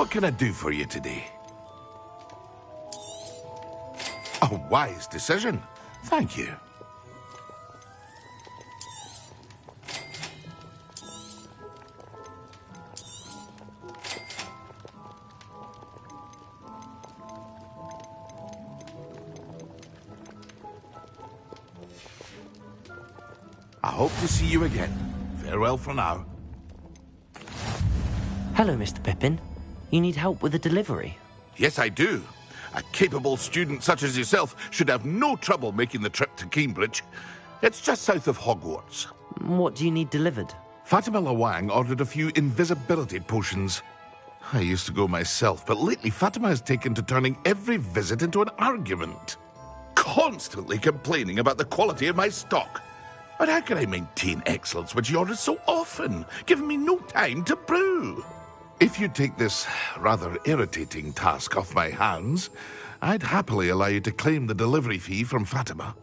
What can I do for you today? A wise decision. Thank you. I hope to see you again. Farewell for now. Hello, Mr. Pippin. You need help with a delivery? Yes, I do. A capable student such as yourself should have no trouble making the trip to Cambridge. It's just south of Hogwarts. What do you need delivered? Fatima Lawang ordered a few invisibility potions. I used to go myself, but lately Fatima has taken to turning every visit into an argument. Constantly complaining about the quality of my stock. But how can I maintain excellence when she orders so often, giving me no time to brew? If you take this rather irritating task off my hands, I'd happily allow you to claim the delivery fee from Fatima.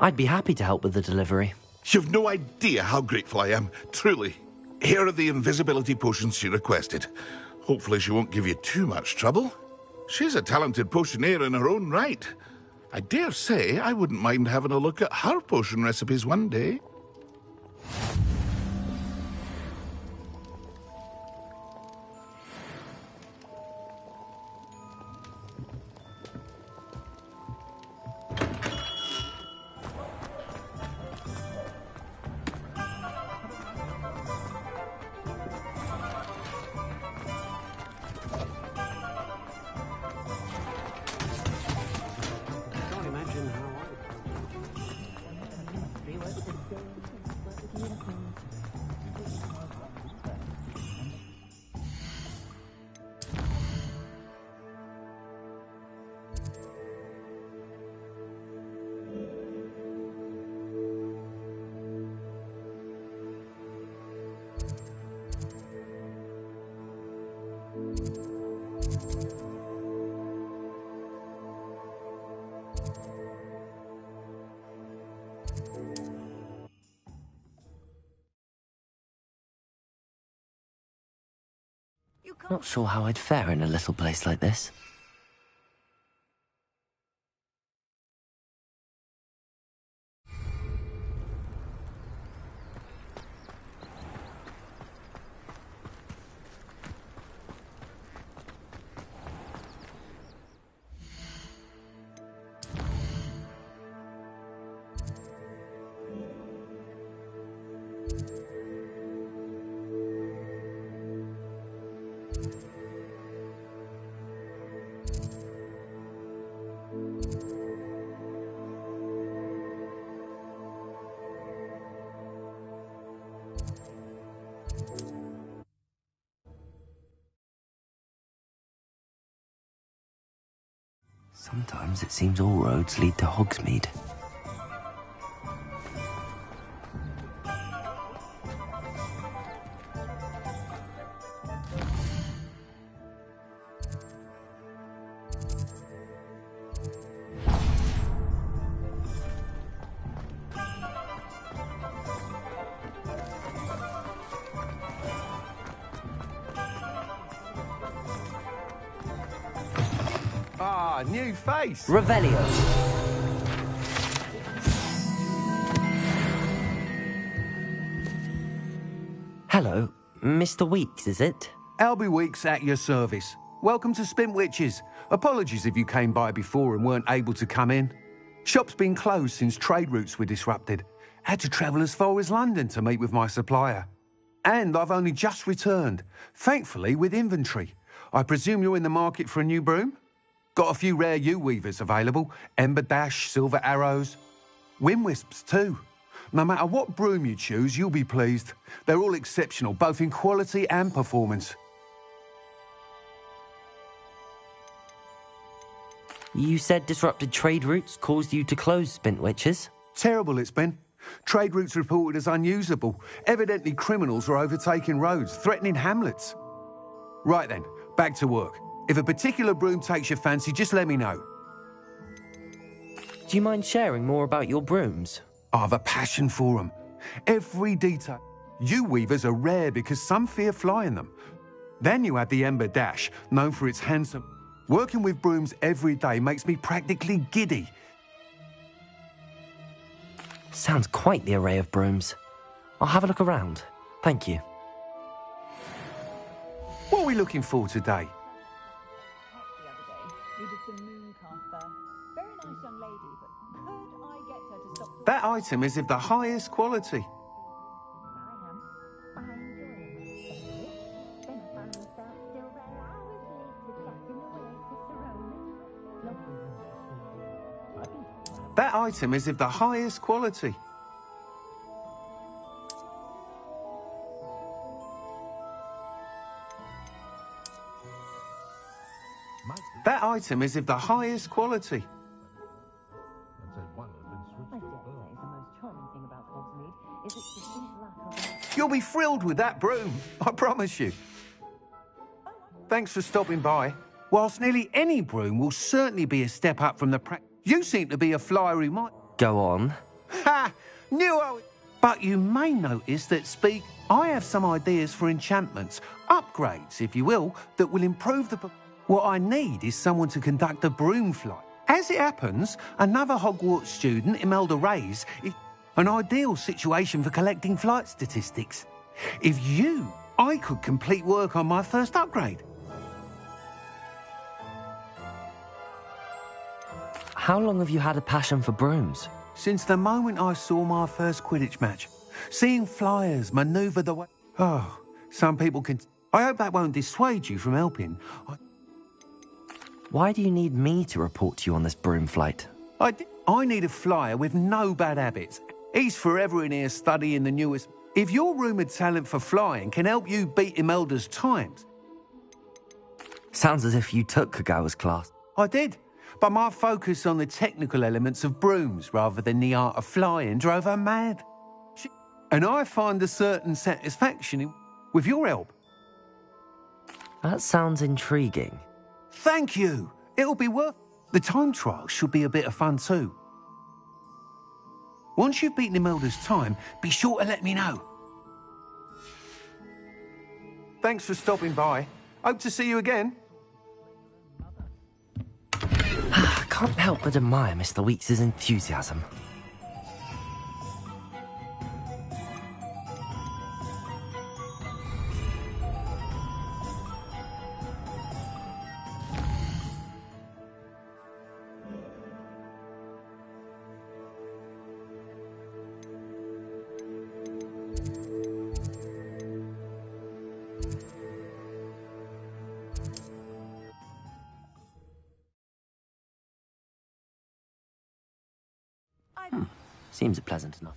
I'd be happy to help with the delivery. You've no idea how grateful I am, truly. Here are the invisibility potions she requested. Hopefully she won't give you too much trouble. She's a talented potioneer in her own right. I dare say I wouldn't mind having a look at her potion recipes one day. Not sure how I'd fare in a little place like this. Sometimes it seems all roads lead to Hogsmeade. Ah, new face. Revelio. Hello, Mr. Weeks, is it? Albie Weeks at your service. Welcome to Spintwitches. Apologies if you came by before and weren't able to come in. Shop's been closed since trade routes were disrupted. Had to travel as far as London to meet with my supplier. And I've only just returned, thankfully with inventory. I presume you're in the market for a new broom? Got a few rare yew-weavers available. Ember Dash, Silver Arrows. Wind-Wisps too. No matter what broom you choose, you'll be pleased. They're all exceptional, both in quality and performance. You said disrupted trade routes caused you to close Spintwitches? Terrible it's been. Trade routes reported as unusable. Evidently criminals are overtaking roads, threatening hamlets. Right then, back to work. If a particular broom takes your fancy, just let me know. Do you mind sharing more about your brooms? I have a passion for them. Every detail. Yew-weavers are rare because some fear flying them. Then you have the Ember Dash, known for its handsome... Working with brooms every day makes me practically giddy. Sounds quite the array of brooms. I'll have a look around. Thank you. What are we looking for today? That item is of the highest quality. That item is of the highest quality. That item is of the highest quality. You'll be thrilled with that broom, I promise you. Thanks for stopping by. Whilst nearly any broom will certainly be a step up from the you seem to be a flyer who might... Go on. Ha! Knew I... But you may notice that I have some ideas for enchantments, upgrades, if you will, that will improve the... What I need is someone to conduct a broom flight. As it happens, another Hogwarts student, Imelda Reyes, is an ideal situation for collecting flight statistics. I could complete work on my first upgrade. How long have you had a passion for brooms? Since the moment I saw my first Quidditch match. Seeing flyers manoeuvre the way... Oh, some people can... I hope that won't dissuade you from helping. Why do you need me to report to you on this broom flight? I need a flyer with no bad habits. He's forever in here studying the newest... If your rumoured talent for flying can help you beat Imelda's times... Sounds as if you took Kagawa's class. I did. But my focus on the technical elements of brooms rather than the art of flying drove her mad. And I find a certain satisfaction with your help. That sounds intriguing. Thank you. It'll be worth... The time trial should be a bit of fun too. Once you've beaten Imelda's time, be sure to let me know. Thanks for stopping by. Hope to see you again. I can't help but admire Mr. Weeks' enthusiasm. Seems pleasant enough.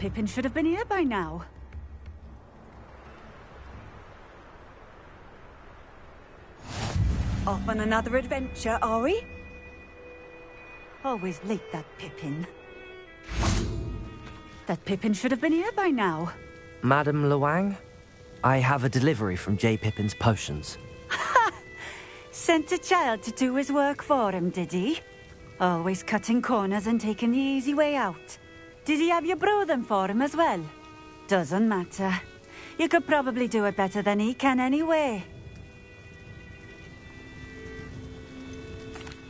Pippin should have been here by now. Off on another adventure, are we? Always late, that Pippin. That Pippin should have been here by now. Madame Luang, I have a delivery from J. Pippin's Potions. Ha! Sent a child to do his work for him, did he? Always cutting corners and taking the easy way out. Did he have you brew them for him as well? Doesn't matter. You could probably do it better than he can anyway.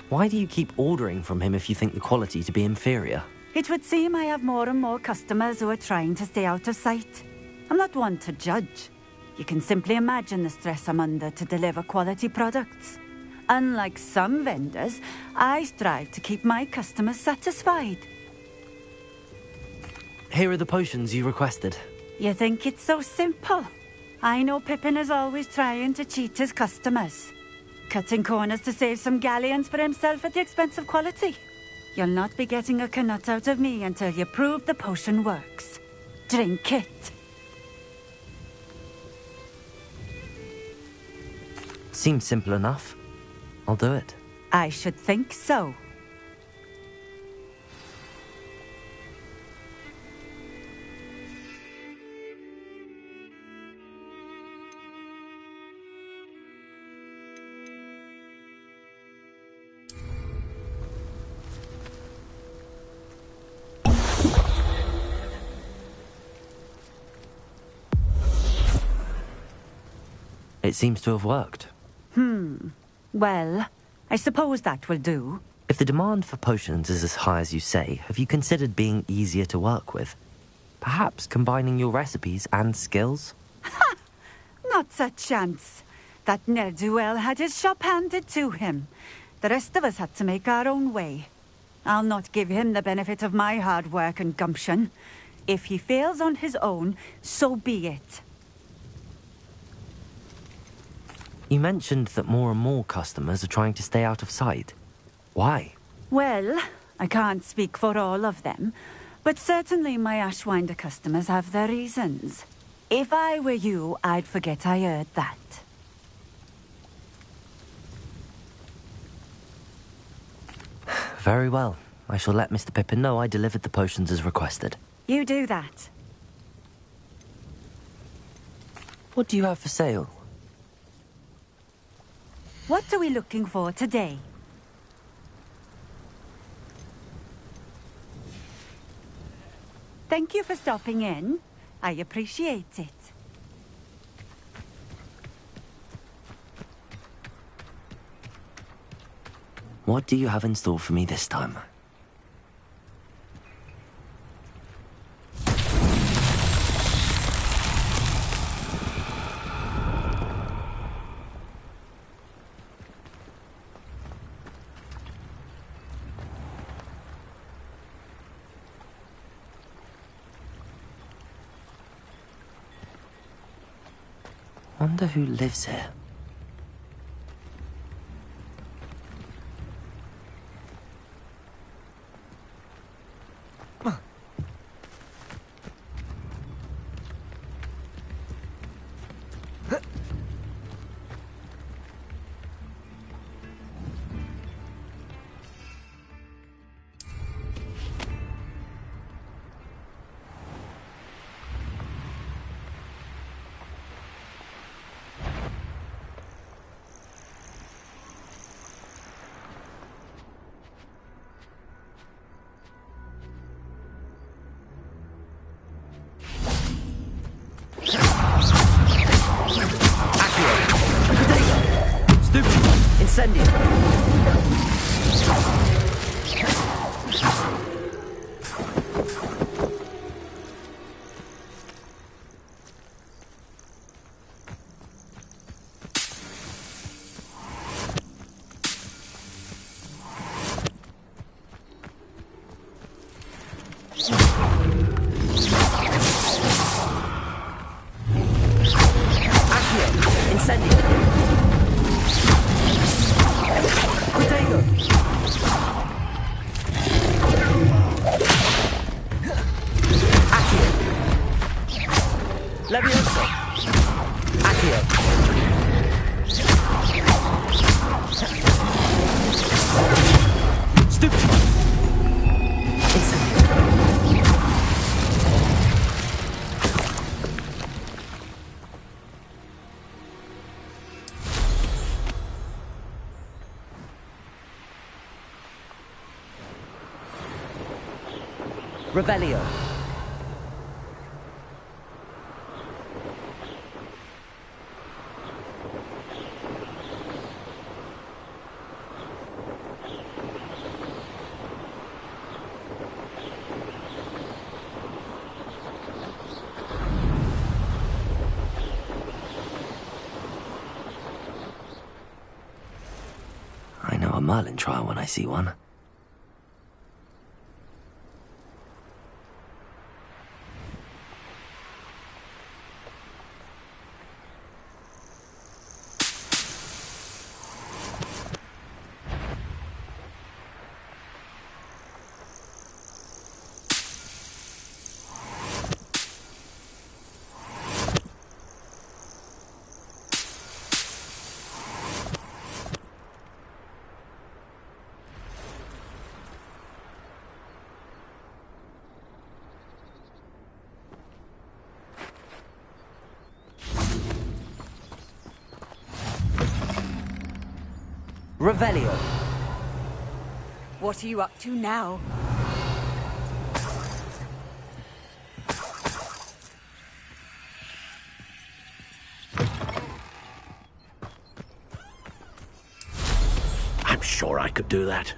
Why do you keep ordering from him if you think the quality to be inferior? It would seem I have more and more customers who are trying to stay out of sight. I'm not one to judge. You can simply imagine the stress I'm under to deliver quality products. Unlike some vendors, I strive to keep my customers satisfied. Here are the potions you requested. You think it's so simple? I know Pippin is always trying to cheat his customers. Cutting corners to save some galleons for himself at the expense of quality. You'll not be getting a knut out of me until you prove the potion works. Drink it. Seems simple enough. I'll do it. I should think so. It seems to have worked. Well, I suppose that will do. If the demand for potions is as high as you say, have you considered being easier to work with? Perhaps combining your recipes and skills? Ha! Not a chance. That ne'er-do-well had his shop handed to him. The rest of us had to make our own way. I'll not give him the benefit of my hard work and gumption. If he fails on his own, so be it. You mentioned that more and more customers are trying to stay out of sight. Why? Well, I can't speak for all of them, but certainly my Ashwinder customers have their reasons. If I were you, I'd forget I heard that. Very well. I shall let Mr. Pippin know I delivered the potions as requested. You do that. What do you have for sale? What are we looking for today? Thank you for stopping in. I appreciate it. What do you have in store for me this time? Wonder who lives here. Incendio! Revelio. I know a Merlin trial when I see one. Revelio. What are you up to now? I'm sure I could do that.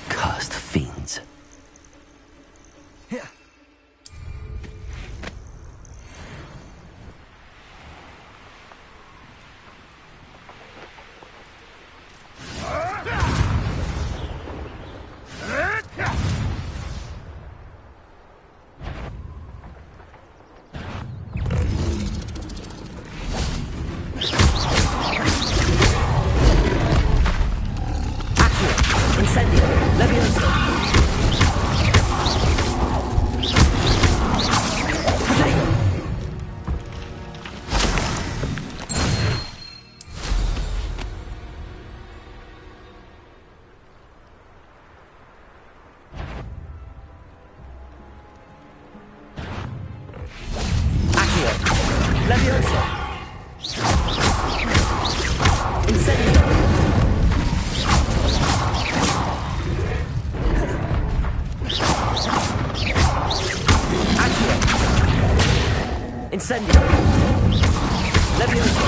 Cursed fiends. Leviosa! Incendio! Accio! Incendio! Leviosa!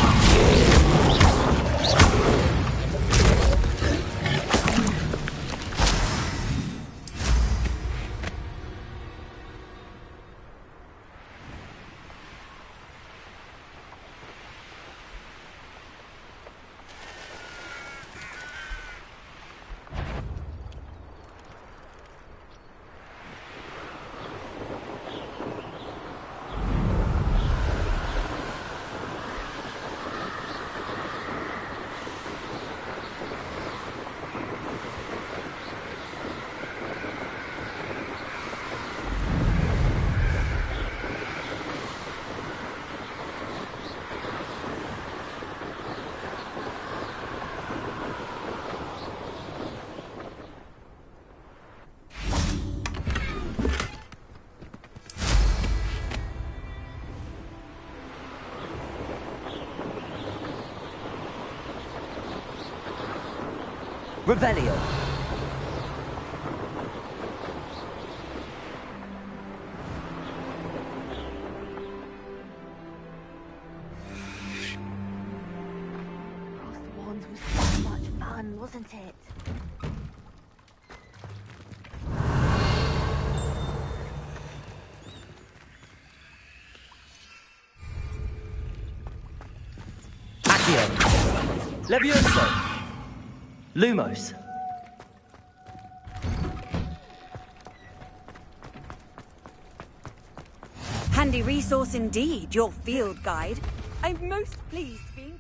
Revelio. Lost Wands was so much fun, wasn't it? Accio. Levioso. Lumos. Handy resource indeed, your field guide. I'm most pleased being...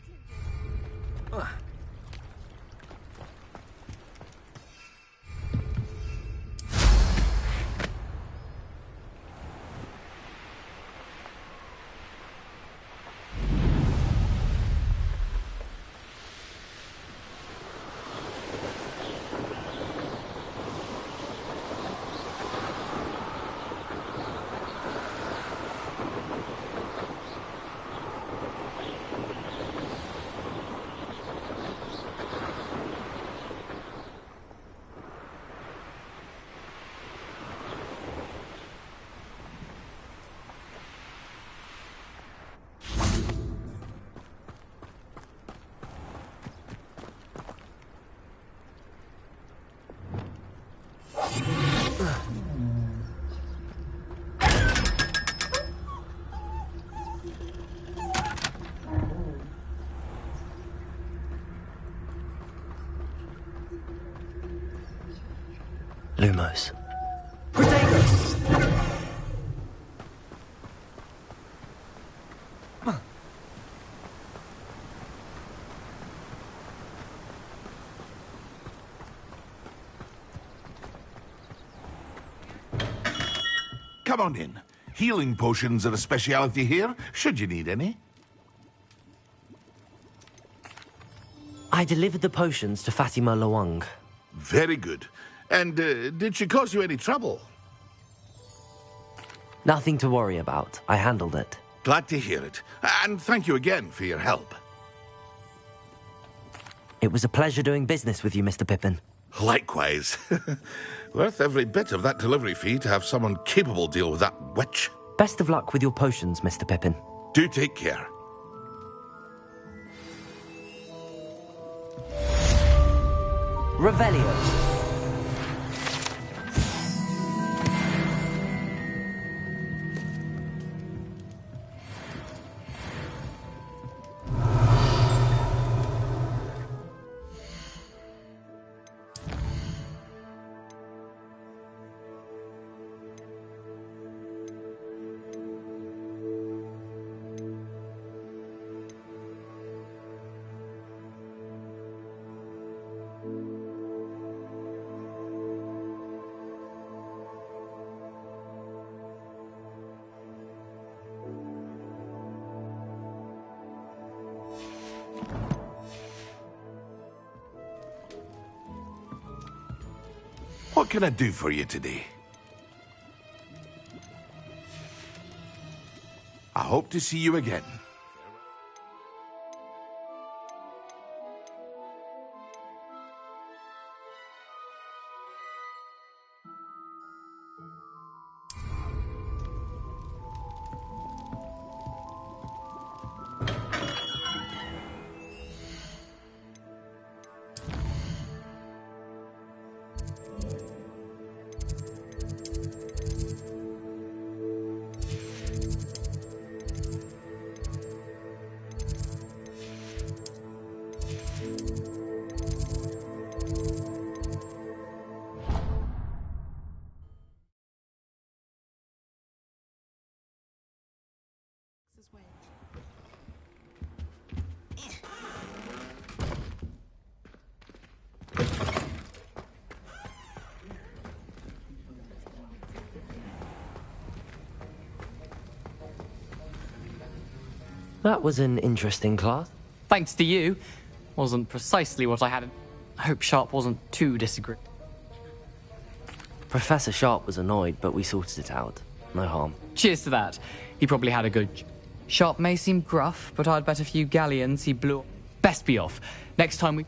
Lumos. Come on in. Healing potions are a speciality here, should you need any. I delivered the potions to Fatima Lawang. Very good. And did she cause you any trouble? Nothing to worry about. I handled it. Glad to hear it. And thank you again for your help. It was a pleasure doing business with you, Mr. Pippin. Likewise. Worth every bit of that delivery fee to have someone capable deal with that witch. Best of luck with your potions, Mr. Pippin. Do take care. Revelio. What can I do for you today? I hope to see you again. That was an interesting class. Thanks to you. Wasn't precisely what I had. I hope Sharp wasn't too disagreeable. Professor Sharp was annoyed, but we sorted it out. No harm. Cheers to that. He probably had a good... Sharp may seem gruff, but I'd bet a few galleons he blew... Best be off. Next time we...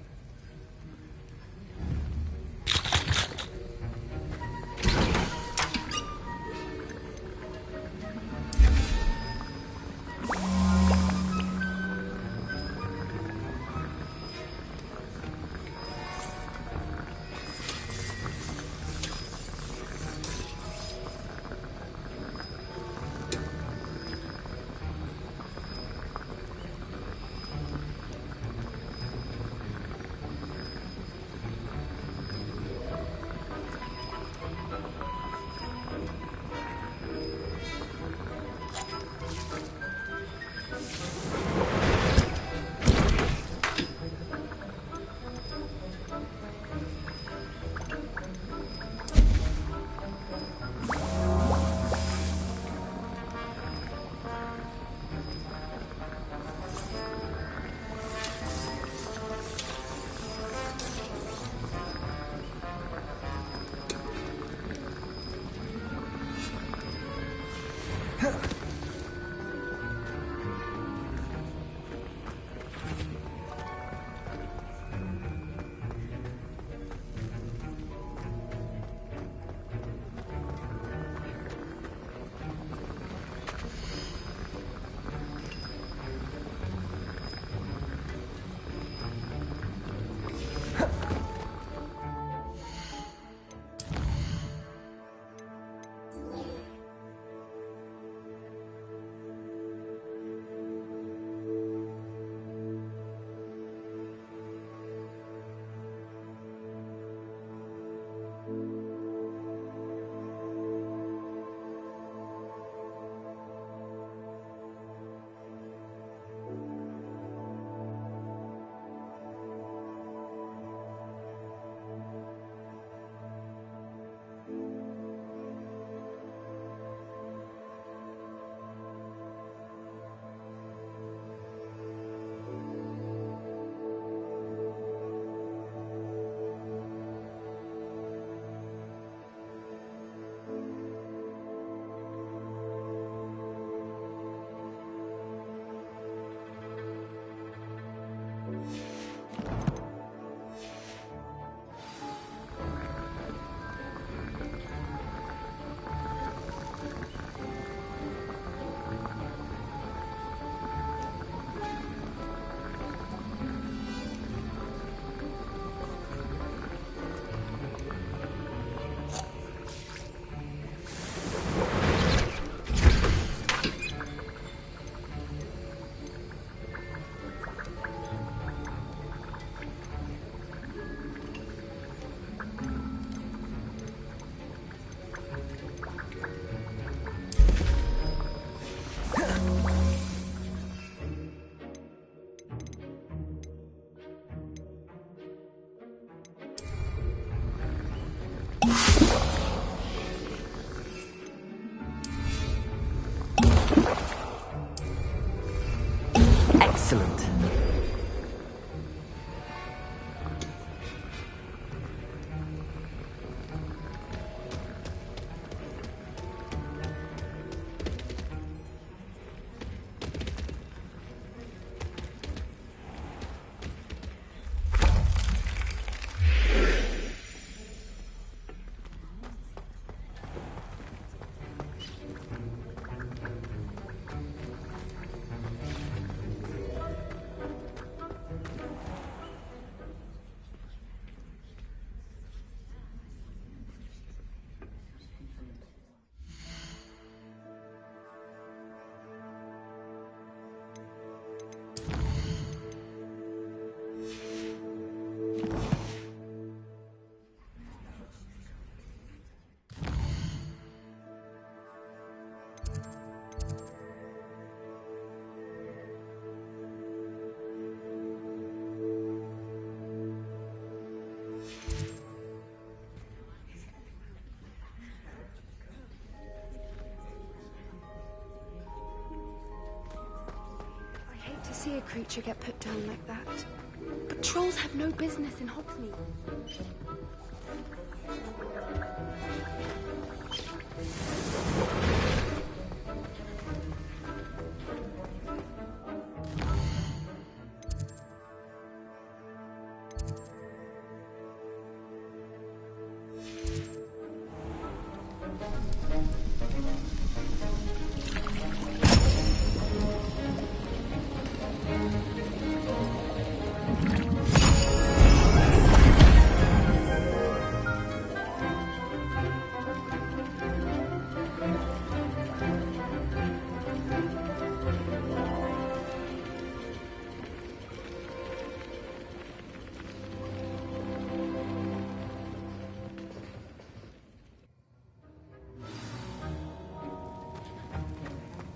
Excellent. To see a creature get put down like that. But trolls have no business in Hogsmeade.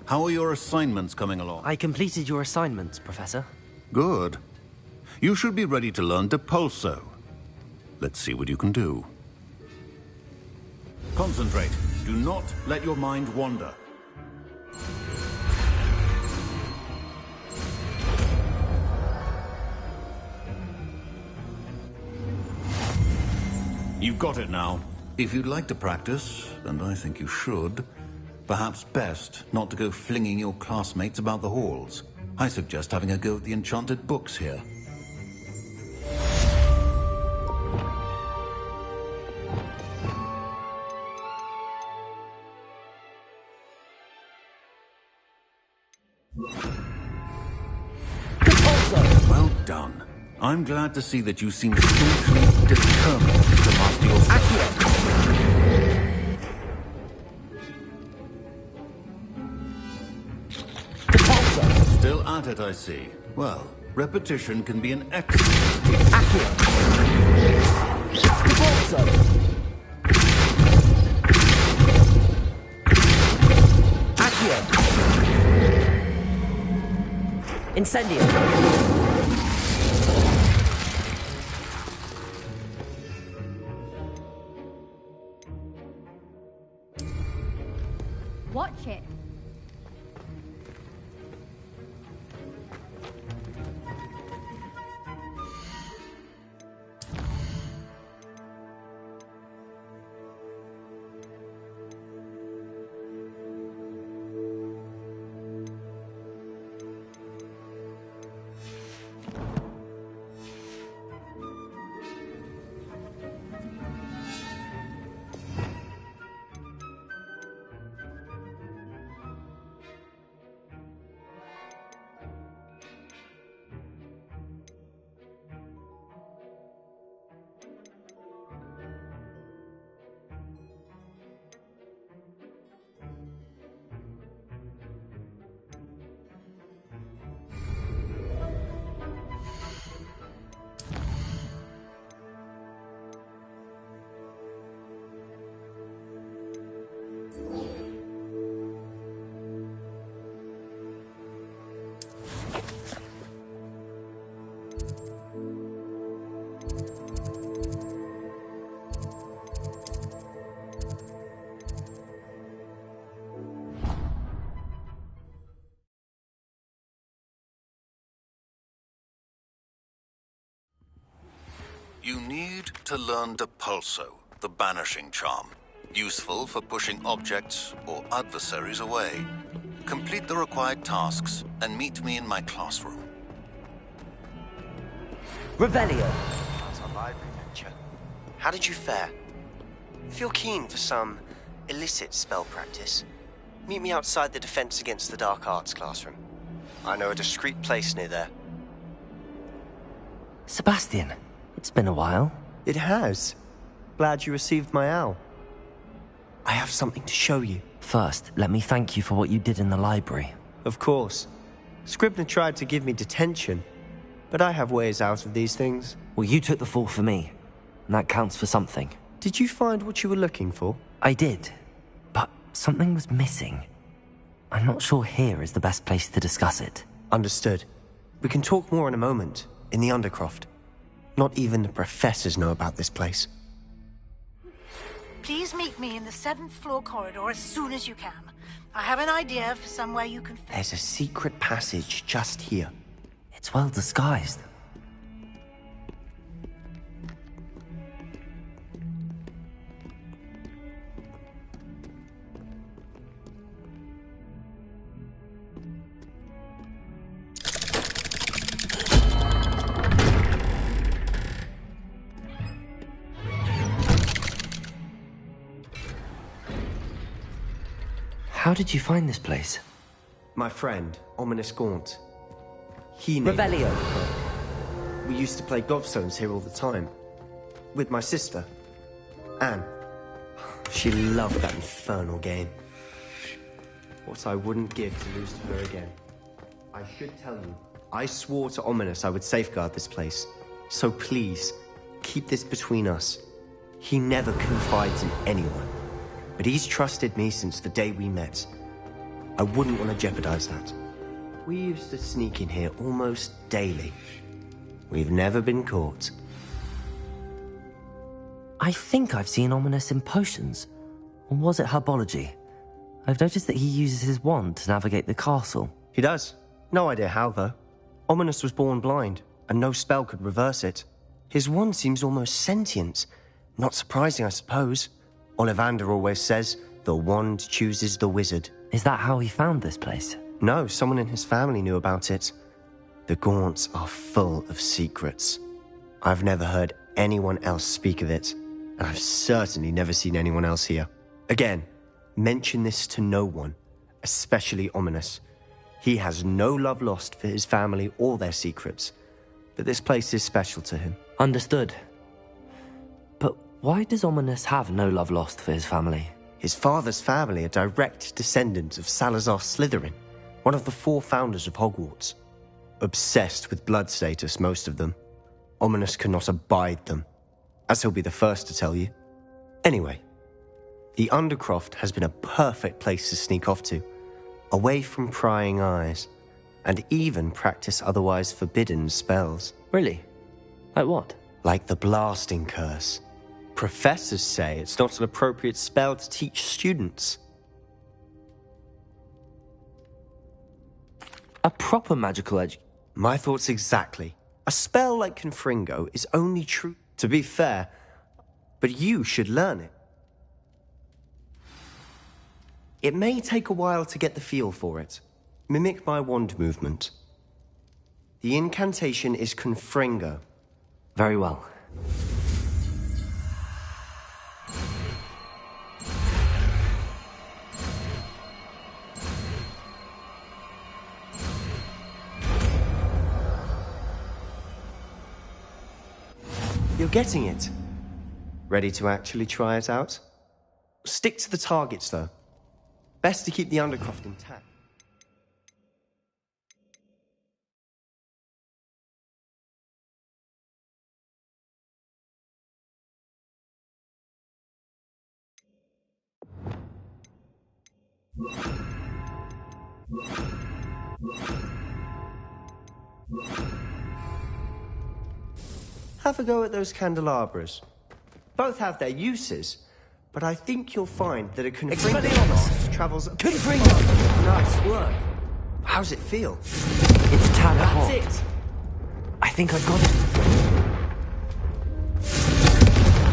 How are your assignments coming along? I completed your assignments, Professor. Good. You should be ready to learn Depulso. Let's see what you can do. Concentrate. Do not let your mind wander. You've got it now. If you'd like to practice, and I think you should, perhaps best not to go flinging your classmates about the halls. I suggest having a go at the enchanted books here. Well done. I'm glad to see that you seem staunchly determined to master your skills. Still at it, I see. Well, repetition can be an excellent teacher. Incendio. Watch it. You need to learn Depulso, the banishing charm. Useful for pushing objects or adversaries away. Complete the required tasks and meet me in my classroom. Revelio. How's our library venture? How did you fare? If you're keen for some illicit spell practice, meet me outside the Defense Against the Dark Arts classroom. I know a discreet place near there. Sebastian, it's been a while. It has. Glad you received my owl. I have something to show you. First, let me thank you for what you did in the library. Of course. Scribner tried to give me detention, but I have ways out of these things. Well, you took the fall for me, and that counts for something. Did you find what you were looking for? I did, but something was missing. I'm not sure here is the best place to discuss it. Understood. We can talk more in a moment, in the Undercroft. Not even the professors know about this place. Please meet me in the 7th floor corridor as soon as you can. I have an idea for somewhere you can fit. There's a secret passage just here. It's well disguised. How did you find this place? My friend, Ominous Gaunt. He named Revelio. it. We used to play gobstones here all the time. With my sister, Anne. She loved that infernal game. What I wouldn't give to lose to her again. I should tell you, I swore to Ominous I would safeguard this place. So please, keep this between us. He never confides in anyone. But he's trusted me since the day we met. I wouldn't want to jeopardize that. We used to sneak in here almost daily. We've never been caught. I think I've seen Ominous in potions. Or was it herbology? I've noticed that he uses his wand to navigate the castle. He does. No idea how, though. Ominous was born blind, and no spell could reverse it. His wand seems almost sentient. Not surprising, I suppose. Ollivander always says, the wand chooses the wizard. Is that how he found this place? No, someone in his family knew about it. The Gaunts are full of secrets. I've never heard anyone else speak of it, and I've certainly never seen anyone else here. Again, mention this to no one, especially Ominous. He has no love lost for his family or their secrets, but this place is special to him. Understood. But why does Ominous have no love lost for his family? His father's family are direct descendants of Salazar Slytherin, one of the 4 founders of Hogwarts. Obsessed with blood status, most of them. Ominous cannot abide them, as he'll be the first to tell you. Anyway, the Undercroft has been a perfect place to sneak off to, away from prying eyes, and even practice otherwise forbidden spells. Really? Like what? Like the Blasting Curse. Professors say it's not an appropriate spell to teach students. A proper magical edge. My thoughts exactly. A spell like Confringo is only true, to be fair, but you should learn it. It may take a while to get the feel for it. Mimic my wand movement. The incantation is Confringo. Very well. You're getting it. Ready to actually try it out? Stick to the targets, though. Best to keep the Undercroft intact. Have a go at those candelabras. Both have their uses, but I think you'll find that a Confringo blast travels... Confringo! Nice work. How's it feel? It's tad hot. That's it. I think I've got it.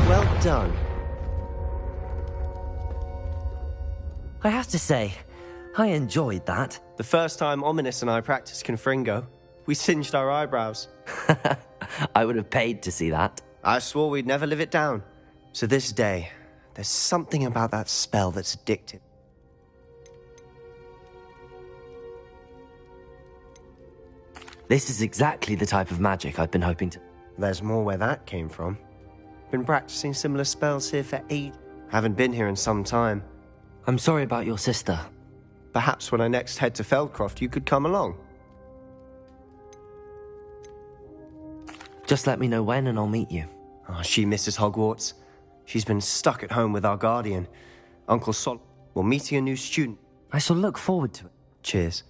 Well done. I have to say, I enjoyed that. The first time Ominous and I practiced Confringo, we singed our eyebrows. I would have paid to see that. I swore we'd never live it down. To this day, there's something about that spell that's addictive. This is exactly the type of magic I've been hoping to... There's more where that came from. Been practicing similar spells here for 8. Haven't been here in some time. I'm sorry about your sister. Perhaps when I next head to Feldcroft, you could come along. Just let me know when and I'll meet you. Oh, she misses Hogwarts. She's been stuck at home with our guardian, Uncle Sol. We're meeting a new student. I shall look forward to it. Cheers.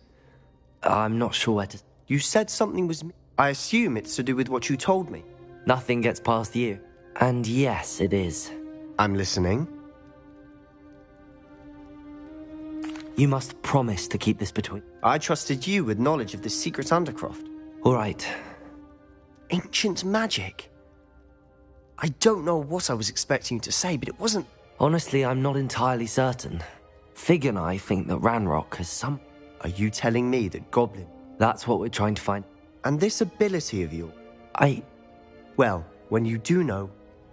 I'm not sure where to... You said something was... I assume it's to do with what you told me. Nothing gets past you. And yes, it is. I'm listening. You must promise to keep this between... I trusted you with knowledge of the secret Undercroft. All right. Ancient magic? I don't know what I was expecting you to say, but it wasn't... Honestly, I'm not entirely certain. Fig and I think that Ranrock has some... Are you telling me that Goblin... That's what we're trying to find. And this ability of yours... I... Well, when you do know,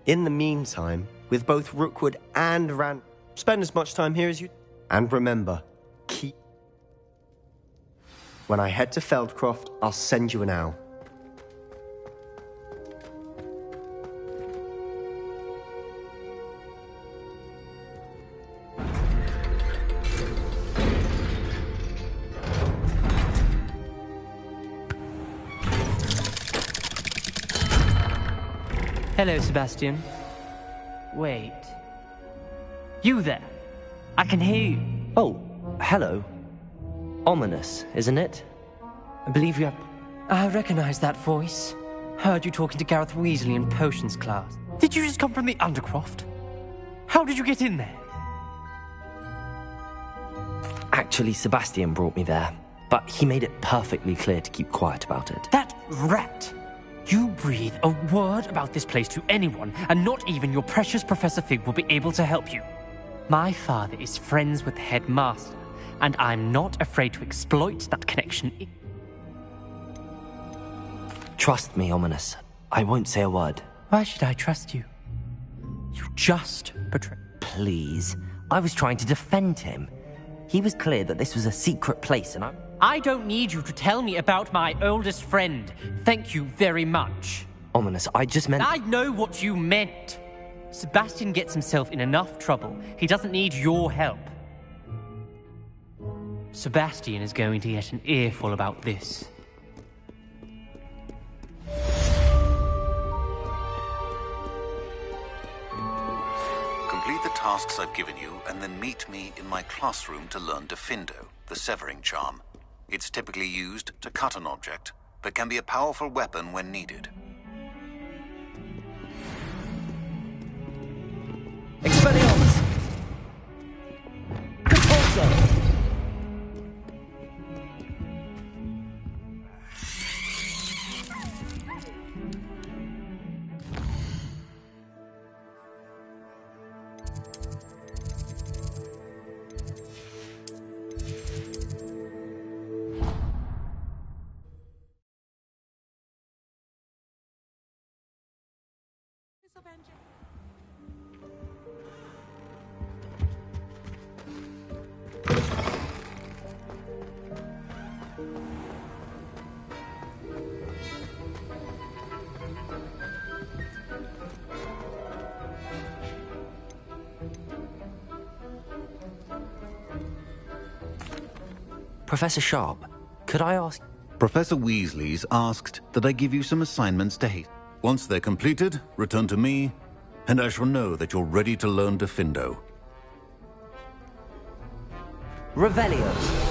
in the meantime, with both Rookwood and Ran... Spend as much time here as you... And remember, keep... When I head to Feldcroft, I'll send you an owl. Hello, Sebastian. Wait. You there? I can hear you. Oh, hello. Ominous, isn't it? I believe you have... I recognize that voice. Heard you talking to Gareth Weasley in potions class. Did you just come from the Undercroft? How did you get in there? Actually, Sebastian brought me there, but he made it perfectly clear to keep quiet about it. That rat! You breathe a word about this place to anyone, and not even your precious Professor Fig will be able to help you. My father is friends with the headmaster, and I'm not afraid to exploit that connection. Trust me, Ominous. I won't say a word. Why should I trust you? You just betrayed... Please. I was trying to defend him. He was clear that this was a secret place, and I don't need you to tell me about my oldest friend. Thank you very much. Ominous, I just meant... I know what you meant. Sebastian gets himself in enough trouble. He doesn't need your help. Sebastian is going to get an earful about this. Complete the tasks I've given you, and then meet me in my classroom to learn Diffindo, the severing charm. It's typically used to cut an object, but can be a powerful weapon when needed. Expelliarmus! Repulsor! Professor Sharp, could I ask... Professor Weasley's asked that I give you some assignments to haste. Once they're completed, return to me, and I shall know that you're ready to learn Diffindo. Revelio.